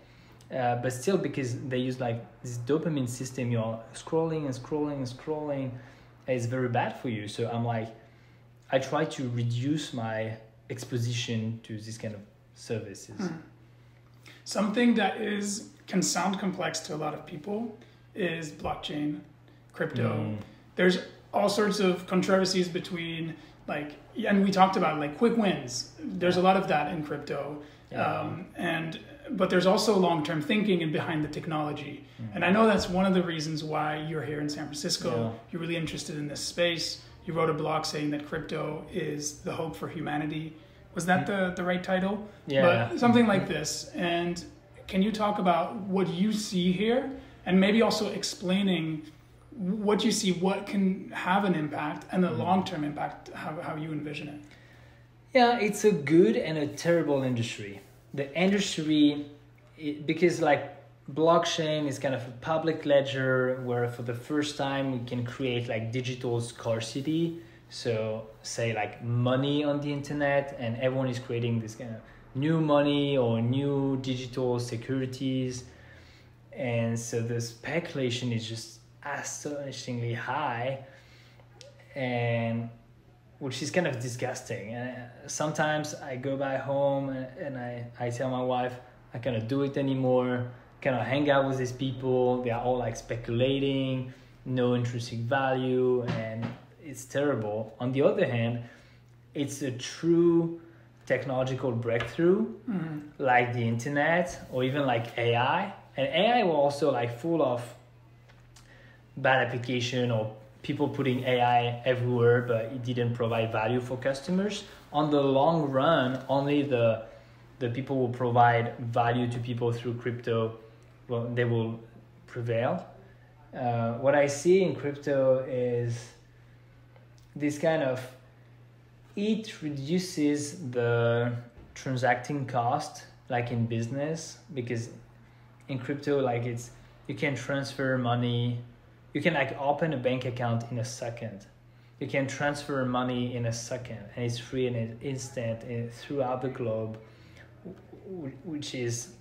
Speaker 2: But still, because they use like this dopamine system, you're scrolling and scrolling and scrolling, it's very bad for you. So I'm like, I try to reduce my exposition to this kind of services.
Speaker 1: Something that can sound complex to a lot of people is blockchain, crypto. There's all sorts of controversies between like, and we talked about like quick wins. There's a lot of that in crypto. But there's also long-term thinking and behind the technology. And I know that's one of the reasons why you're here in San Francisco. You're really interested in this space. You wrote a blog saying that crypto is the hope for humanity. Was that the right title?
Speaker 2: Yeah.
Speaker 1: But something like this. And can you talk about what you see here, and maybe also explaining what you see, what can have an impact, and the long-term impact, how you envision it?
Speaker 2: Yeah, it's a good and a terrible industry. The industry, because like blockchain is kind of a public ledger where for the first time we can create like digital scarcity. So say like money on the internet, and everyone is creating this kind of new money or new digital securities. And so the speculation is just astonishingly high, and which is kind of disgusting. And sometimes I go back home and I tell my wife, I cannot do it anymore. Cannot hang out with these people. They are all like speculating, no intrinsic value, and it's terrible. On the other hand, it's a true technological breakthrough, like the internet or even like AI. And AI will also like full of bad application or people putting AI everywhere, but it didn't provide value for customers. On the long run, only the people who provide value to people through crypto, well, they will prevail. What I see in crypto is this kind of, it reduces the transacting cost, like in business, because in crypto, like you can transfer money, you can like open a bank account in a second. You can transfer money in a second, and it's free and it's instant throughout the globe, which is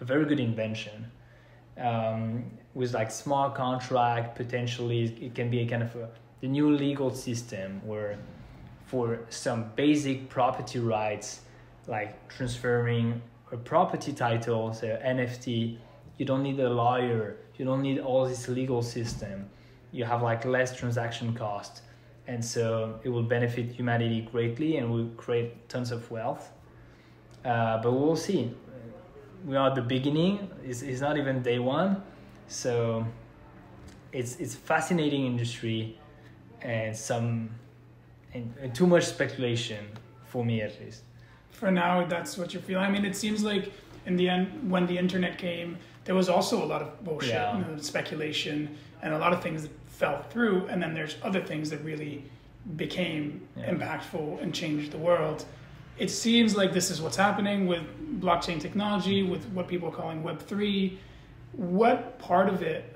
Speaker 2: a very good invention. With like smart contract, potentially it can be a kind of the new legal system where for some basic property rights, like transferring a property title, so NFT, you don't need a lawyer, you don't need all this legal system, you have like less transaction cost, and so it will benefit humanity greatly and will create tons of wealth. But we'll see. We are at the beginning. It's not even day one, so it's fascinating industry, and too much speculation for me at least.
Speaker 1: For now, that's what you're feeling. I mean, it seems like in the end, when the internet came, there was also a lot of bullshit, speculation, and a lot of things that fell through. And then there's other things that really became impactful and changed the world. It seems like this is what's happening with blockchain technology, with what people are calling Web3. What part of it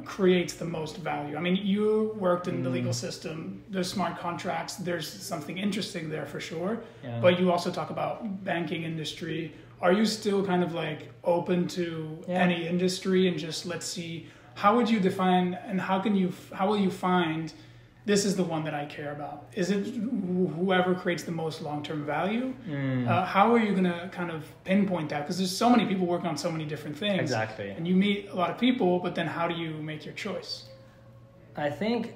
Speaker 1: creates the most value? I mean, you worked in the legal system. There's smart contracts. There's something interesting there for sure. Yeah. But you also talk about banking industry. Are you still kind of like open to any industry and just let's see, how would you define and how will you find this is the one that I care about? Is it whoever creates the most long-term value? How are you going to kind of pinpoint that? Because there's so many people working on so many different things.
Speaker 2: Exactly.
Speaker 1: And you meet a lot of people, but then how do you make your choice?
Speaker 2: I think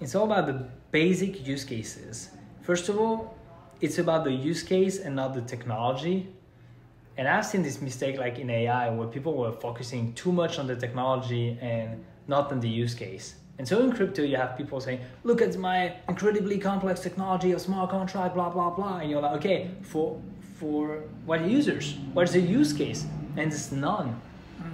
Speaker 2: it's all about the basic use cases. First of all, it's about the use case and not the technology. And I've seen this mistake like in AI where people were focusing too much on the technology and not on the use case. And so in crypto, you have people saying, look at my incredibly complex technology of smart contract, blah, blah, blah. And you're like, okay, for what users? What's the use case? And it's none.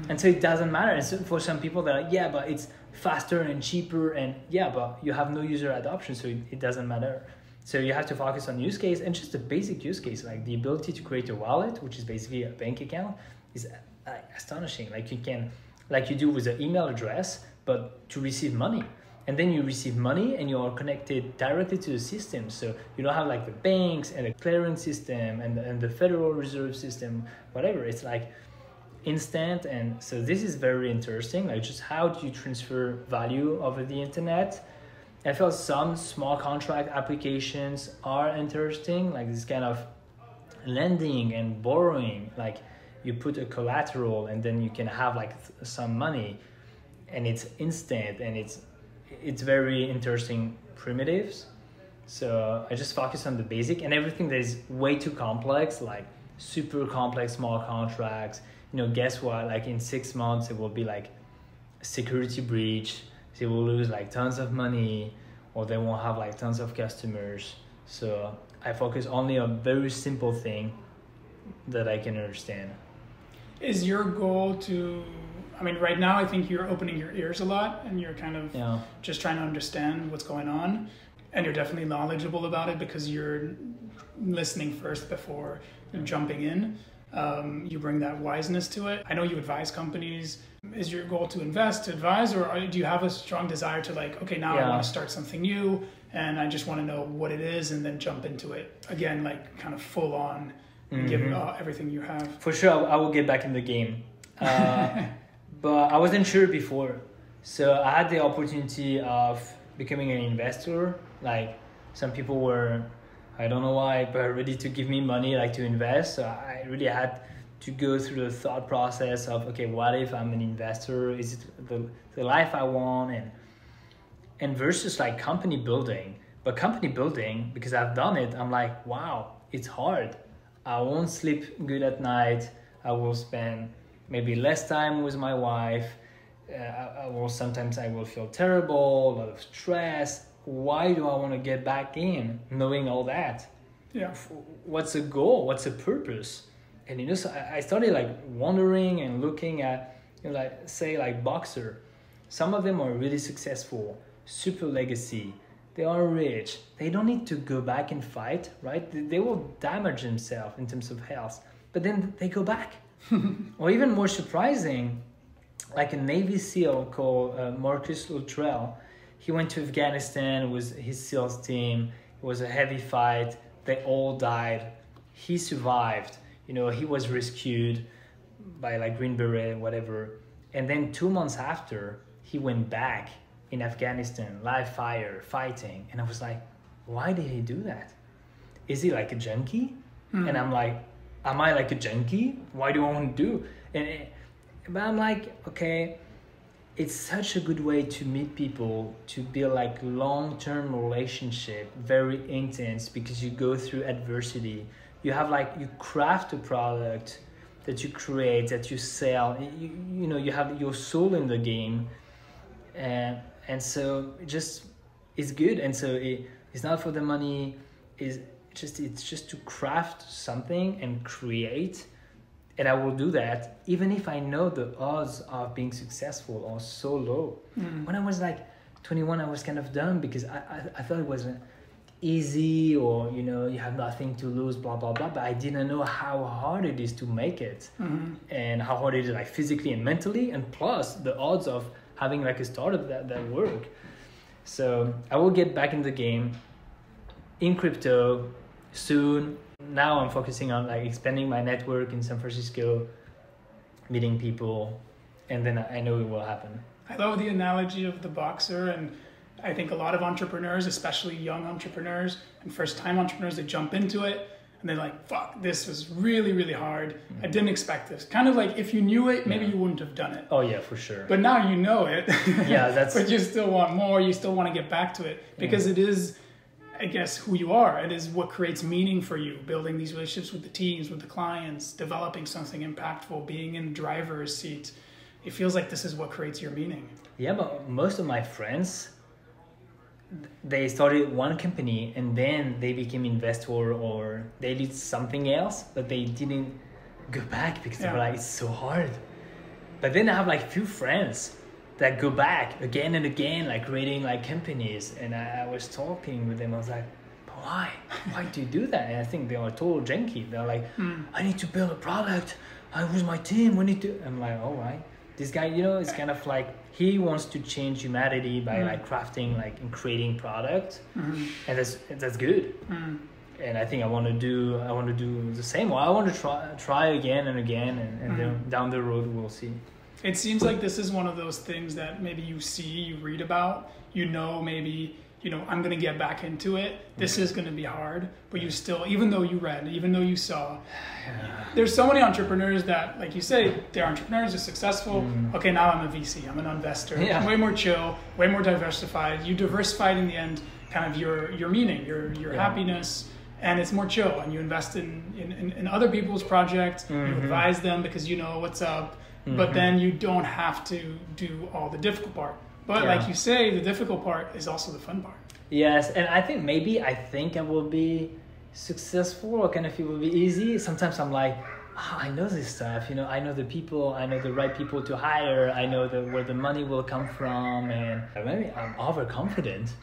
Speaker 2: And so it doesn't matter. And so for some people, they're like, yeah, but it's faster and cheaper. And yeah, but you have no user adoption, so it doesn't matter. So you have to focus on use case, and just a basic use case, like the ability to create a wallet, which is basically a bank account, is astonishing. Like you can, like you do with an email address, but to receive money. And then you receive money and you are connected directly to the system. So you don't have like the banks and the clearing system and the Federal Reserve system, whatever. It's like instant. And so this is very interesting. Like just how do you transfer value over the internet? I felt some small contract applications are interesting, like this kind of lending and borrowing, like you put a collateral and then you can have like some money. And it's instant and it's very interesting primitives. So I just focus on the basic, and everything that is way too complex, like super complex small contracts, guess what, like in 6 months it will be like a security breach, they will lose like tons of money, or they won't have like tons of customers. So I focus only on very simple thing that I can understand.
Speaker 1: Is your goal to, I mean, right now I think you're opening your ears a lot and you're kind of just trying to understand what's going on, and you're definitely knowledgeable about it because you're listening first before jumping in. You bring that wiseness to it. I know you advise companies. Is your goal to invest, to advise, or do you have a strong desire to like, okay, now I want to start something new and I just want to know what it is and then jump into it again, like kind of full on and give everything you have?
Speaker 2: For sure, I will get back in the game. But I wasn't sure before. So I had the opportunity of becoming an investor. Like some people were, I don't know why, but ready to give me money, like to invest. So I really had to go through the thought process of, okay, what if I'm an investor? Is it the life I want? And versus like company building. But company building, because I've done it, I'm like, wow, it's hard. I won't sleep good at night. I will spend maybe less time with my wife. Sometimes I will feel terrible, a lot of stress. Why do I want to get back in, knowing all that?
Speaker 1: Yeah.
Speaker 2: What's the goal? What's the purpose? And so I started like wondering and looking at, like boxer. Some of them are really successful, super legacy. They are rich. They don't need to go back and fight, right? They will damage themselves in terms of health, but then they go back. Or even more surprising, like a Navy SEAL called Marcus Luttrell. He went to Afghanistan with his SEALs team. It was a heavy fight. They all died. He survived. He was rescued by like Green Beret, whatever. And then 2 months after, he went back in Afghanistan, live fire, fighting. And I was like, why did he do that? Is he like a junkie? And I'm like, am I like a junkie? Why do I want to do? But I'm like, okay, it's such a good way to meet people, to build like long-term relationship, very intense, because you go through adversity. You craft a product that you create, that you sell. You have your soul in the game, and so it's good. And so it's not for the money. It's just to craft something and create. And I will do that even if I know the odds of being successful are so low. When I was like 21, I was kind of dumb because I thought it was easy, or you have nothing to lose, blah blah blah. But I didn't know how hard it is to make it, and how hard it is like physically and mentally, and plus the odds of having like a startup that work. So I will get back in the game in crypto soon. Now I'm focusing on like expanding my network in San Francisco, meeting people, and then I know it will happen.
Speaker 1: I love the analogy of the boxer, and I think a lot of entrepreneurs, especially young entrepreneurs and first-time entrepreneurs, they jump into it and they're like, fuck, this was really, really hard. I didn't expect this. Kind of like if you knew it, maybe you wouldn't have done it.
Speaker 2: Oh yeah, for sure.
Speaker 1: But now you know it.
Speaker 2: Yeah,
Speaker 1: but you still want more. You still want to get back to it because it is, I guess, who you are. It is what creates meaning for you, building these relationships with the teams, with the clients, developing something impactful, being in the driver's seat. It feels like this is what creates your meaning.
Speaker 2: Yeah, but most of my friends, they started one company and then they became investor, or they did something else, but they didn't go back because they were like, it's so hard. But then I have like few friends that go back again and again, like creating like companies. And I was talking with them. I was like, but why? Why do you do that? And I think they are total junkie. They're like, I need to build a product. I was my team. We need to. I'm like, all right. This guy, it's kind of like he wants to change humanity by like crafting, like and creating product, and that's good. And I think I want to do the same. Well, I want to try again and again, and then down the road we'll see.
Speaker 1: It seems like this is one of those things that maybe you read about, maybe, I'm going to get back into it. This is going to be hard, but you still, even though you read, even though you saw, there's so many entrepreneurs that, like you say, they're entrepreneurs, they're successful. Okay, now I'm a VC, I'm an investor.
Speaker 2: Yeah.
Speaker 1: Way more chill, way more diversified. You diversified in the end, kind of your meaning, your happiness, and it's more chill. And you invest in other people's projects, you advise them because you know what's up, but then you don't have to do all the difficult part. But like you say, the difficult part is also the fun part.
Speaker 2: Yes, and I think I will be successful, or kind of it will be easy. Sometimes I'm like, I know this stuff, I know the people, I know the right people to hire, I know where the money will come from, and maybe I'm overconfident.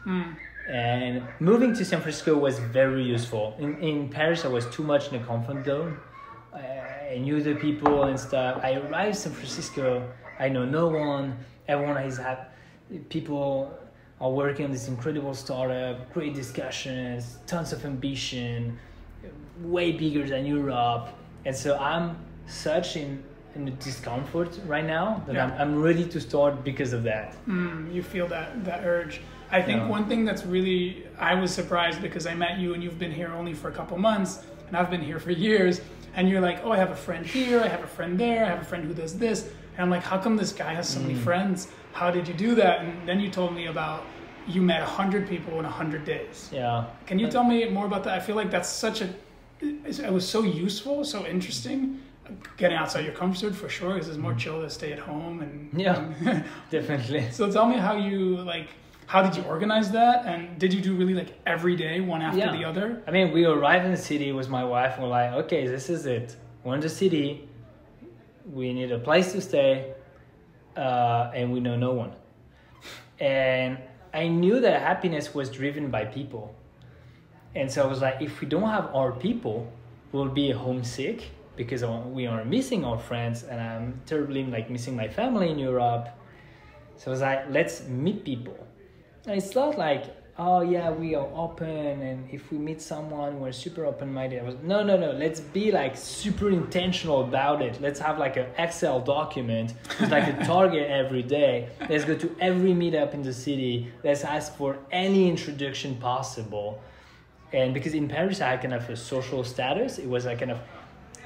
Speaker 2: And moving to San Francisco was very useful. In Paris, I was too much in a comfort zone. I knew the people and stuff. I arrived in San Francisco, I know no one, everyone is happy. People are working on this incredible startup, great discussions, tons of ambition, way bigger than Europe. And so I'm such in a discomfort right now that I'm ready to start because of that.
Speaker 1: You feel that urge. I think one thing that's really, I was surprised because I met you and you've been here only for a couple months and I've been here for years. And you're like, oh, I have a friend here, I have a friend there, I have a friend who does this. And I'm like, how come this guy has so many friends? How did you do that? And then you told me about you met 100 people in 100 days.
Speaker 2: Yeah.
Speaker 1: Can you tell me more about that? I feel like that's it was so useful, so interesting. getting outside your comfort zone for sure, because it's more chill to stay at home. And
Speaker 2: Yeah, definitely.
Speaker 1: So tell me how did you organize that? And did you do really like every day, one after the other?
Speaker 2: I mean, we arrived in the city with my wife and we're like, okay, this is it. We're in the city. We need a place to stay. And we know no one. And I knew that happiness was driven by people. And so I was like, if we don't have our people, we'll be homesick because we are missing our friends, and I'm terribly like missing my family in Europe. So I was like, let's meet people. And it's not like, oh yeah, we are open, and if we meet someone, we're super open-minded. I was, no, let's be like super intentional about it. Let's have like an Excel document with like a target every day. Let's go to every meetup in the city. Let's ask for any introduction possible. And because in Paris I had kind of a social status, it was like kind of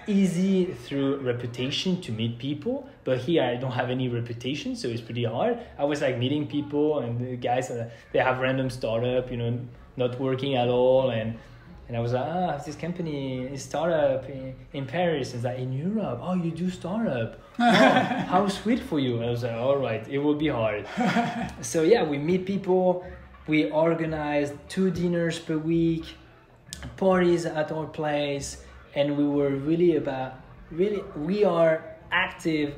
Speaker 2: easy through reputation to meet people, but here I don't have any reputation, so it's pretty hard. I was like meeting people, and the guys, they have random startup, not working at all, and I was like, this company is startup in Paris. It's like, in Europe, oh, you do startup, oh, how sweet for you. I was like, all right, it will be hard. So yeah, we meet people, we organized 2 dinners per week, parties at our place. And we were we are active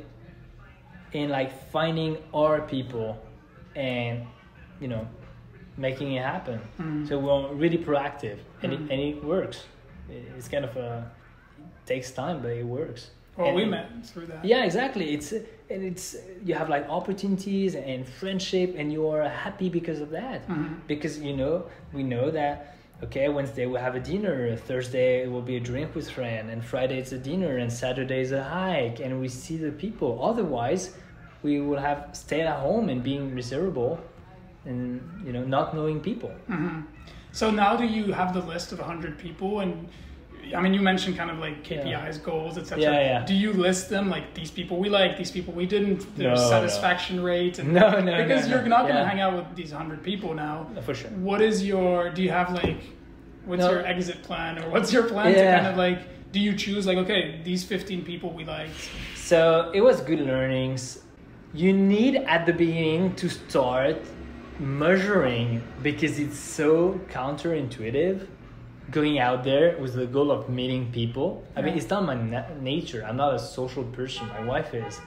Speaker 2: in like finding our people and, making it happen. Mm-hmm. So we're really proactive, and, mm-hmm. it works. It's kind of it takes time, but it works.
Speaker 1: Well, we met through that.
Speaker 2: Yeah, exactly. It's you have like opportunities and friendship, and you are happy because of that. Mm-hmm. Because, we know that, okay, Wednesday we'll have a dinner, Thursday it will be a drink with friend, and Friday it's a dinner, and Saturday is a hike, and we see the people. Otherwise, we will have stayed at home and being miserable and, not knowing people. Mm-hmm.
Speaker 1: So now do you have the list of 100 people? And I mean, you mentioned kind of like KPIs, goals, etc.
Speaker 2: Yeah.
Speaker 1: Do you list them like these people we like, these people we didn't, their satisfaction rate? And
Speaker 2: no.
Speaker 1: Because you're not going to hang out with these 100 people now.
Speaker 2: For sure.
Speaker 1: What is do you have like, what's your exit plan, or what's your plan to kind of like, do you choose like, okay, these 15 people we liked?
Speaker 2: So it was good learnings. You need at the beginning to start measuring, because it's so counterintuitive going out there with the goal of meeting people. I mean, it's not my nature. I'm not a social person. My wife is.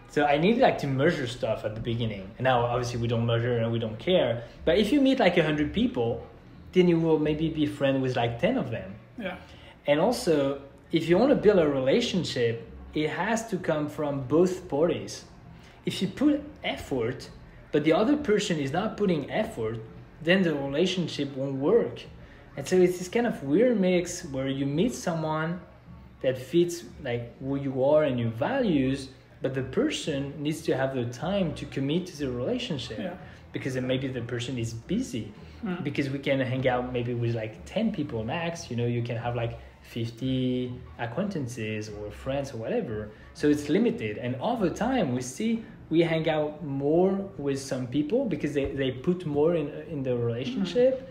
Speaker 2: So I needed like to measure stuff at the beginning. And now obviously we don't measure and we don't care. But if you meet like 100 people, then you will maybe be friends with like 10 of them. Yeah. And also, if you want to build a relationship, it has to come from both parties. If you put effort, but the other person is not putting effort, then the relationship won't work. And so it's this kind of weird mix where you meet someone that fits like who you are and your values, but the person needs to have the time to commit to the relationship. Yeah. Because then maybe the person is busy. Mm. Because we can hang out maybe with like 10 people max, you can have like 50 acquaintances or friends or whatever. So it's limited. And over time we hang out more with some people because they put more in the relationship.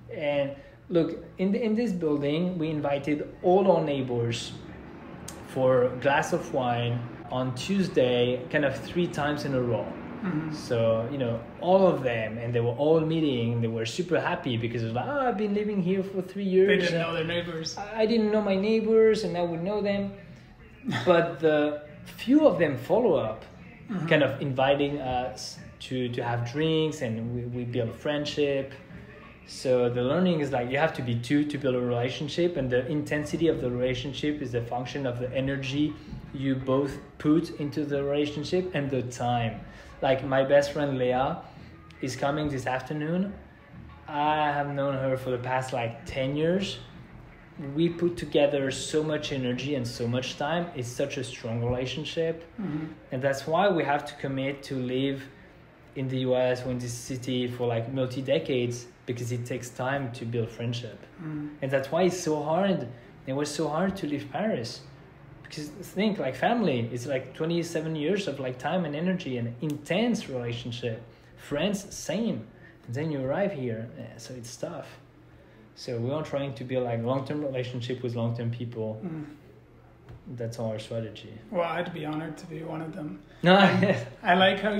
Speaker 2: Mm-hmm. And look, in this building, we invited all our neighbors for a glass of wine on Tuesday, kind of 3 times in a row. Mm-hmm. So, all of them, and they were all meeting, they were super happy because it was like, I've been living here for 3 years.
Speaker 1: They didn't know their neighbors.
Speaker 2: I didn't know my neighbors, and I would know them. But the few of them follow up, mm-hmm. kind of inviting us to have drinks, and we build friendship. So the learning is like you have to be 2 to build a relationship, and the intensity of the relationship is a function of the energy you both put into the relationship and the time. Like my best friend Leah is coming this afternoon. I have known her for the past like 10 years. We put together so much energy and so much time. It's such a strong relationship. Mm-hmm. And that's why we have to commit to live in the US or in this city for like multi-decades, because it takes time to build friendship. Mm. And that's why it's so hard. It was so hard to leave Paris. Because think like family, it's like 27 years of like time and energy and intense relationship. Friends, same. And then you arrive here, so it's tough. So we are trying to build like long-term relationship with long-term people. Mm. that's our strategy.
Speaker 1: Well, I'd be honored to be one of them.
Speaker 2: No,
Speaker 1: I like how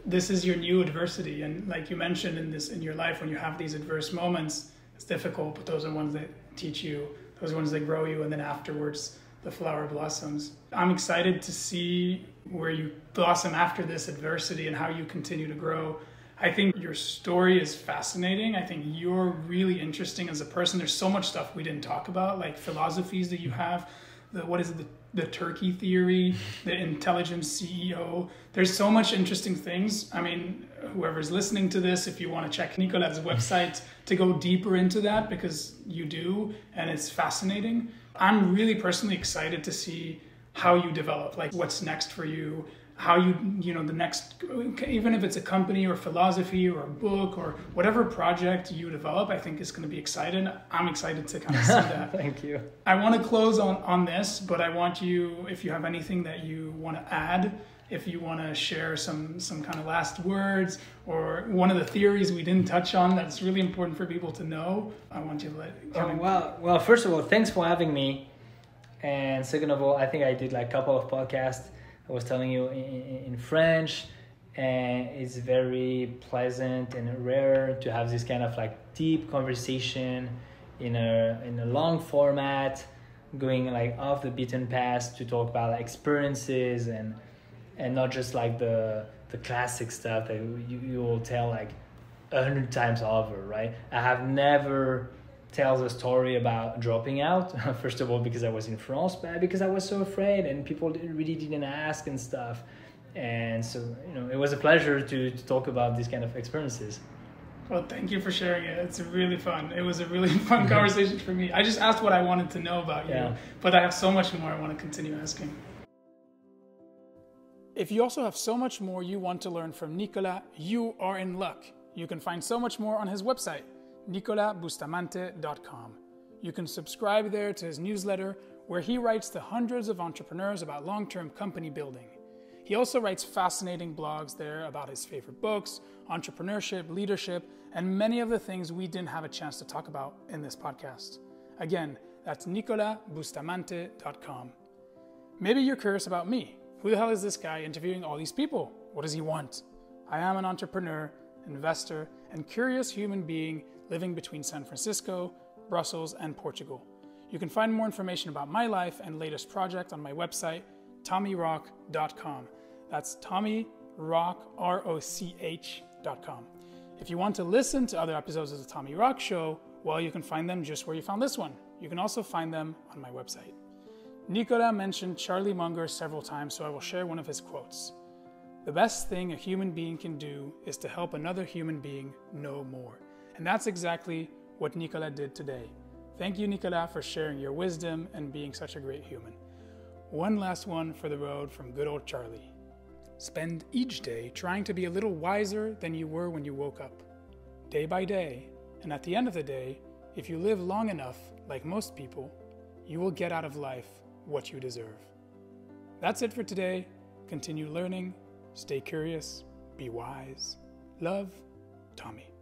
Speaker 1: this is your new adversity, and like you mentioned in your life, when you have these adverse moments, it's difficult, but those are ones that teach you, those are ones that grow you, and then afterwards the flower blossoms. I'm excited to see where you blossom after this adversity and how you continue to grow. I think your story is fascinating. I think you're really interesting as a person. There's so much stuff we didn't talk about, like philosophies that you have, the turkey theory, the intelligent CEO. There's so much interesting things. I mean, whoever's listening to this, if you want to check Nicolas' website to go deeper into that, because you do, and it's fascinating. I'm really personally excited to see how you develop, like what's next for you, how the next, even if it's a company or philosophy or a book or whatever project you develop, I think is going to be exciting. I'm excited to kind of see that.
Speaker 2: Thank you.
Speaker 1: I want to close on this, but I want you, if you have anything that you want to add, if you want to share some kind of last words or one of the theories we didn't touch on that's really important for people to know, I want you to
Speaker 2: Well, first of all, thanks for having me. And second of all, I think I did like a couple of podcasts. I was telling you in French, and it's very pleasant and rare to have this kind of like deep conversation in a long format, going like off the beaten path to talk about like experiences and not just like the classic stuff that you will tell like 100 times over, right? I have never tells a story about dropping out. First of all, because I was in France, but because I was so afraid and people really didn't ask and stuff. And so, it was a pleasure to talk about these kind of experiences.
Speaker 1: Well, thank you for sharing it. It's really fun. It was a really fun conversation for me. I just asked what I wanted to know about you, but I have so much more I want to continue asking. If you also have so much more you want to learn from Nicolas, you are in luck. You can find so much more on his website, nicolasbustamante.com. You can subscribe there to his newsletter, where he writes to hundreds of entrepreneurs about long-term company building. He also writes fascinating blogs there about his favorite books, entrepreneurship, leadership, and many of the things we didn't have a chance to talk about in this podcast. Again, that's nicolasbustamante.com. Maybe you're curious about me. Who the hell is this guy interviewing all these people? What does he want? I am an entrepreneur, investor, and curious human being living between San Francisco, Brussels, and Portugal. You can find more information about my life and latest project on my website, tommyroch.com. That's Tommy Roch, ROCH.com. If you want to listen to other episodes of the Tommy Roch Show, well, you can find them just where you found this one. You can also find them on my website. Nicolas mentioned Charlie Munger several times, so I will share one of his quotes. The best thing a human being can do is to help another human being know more. And that's exactly what Nicolas did today. Thank you, Nicolas, for sharing your wisdom and being such a great human. One last one for the road from good old Charlie. Spend each day trying to be a little wiser than you were when you woke up. Day by day, and at the end of the day, if you live long enough, like most people, you will get out of life what you deserve. That's it for today. Continue learning, stay curious, be wise. Love, Tommy.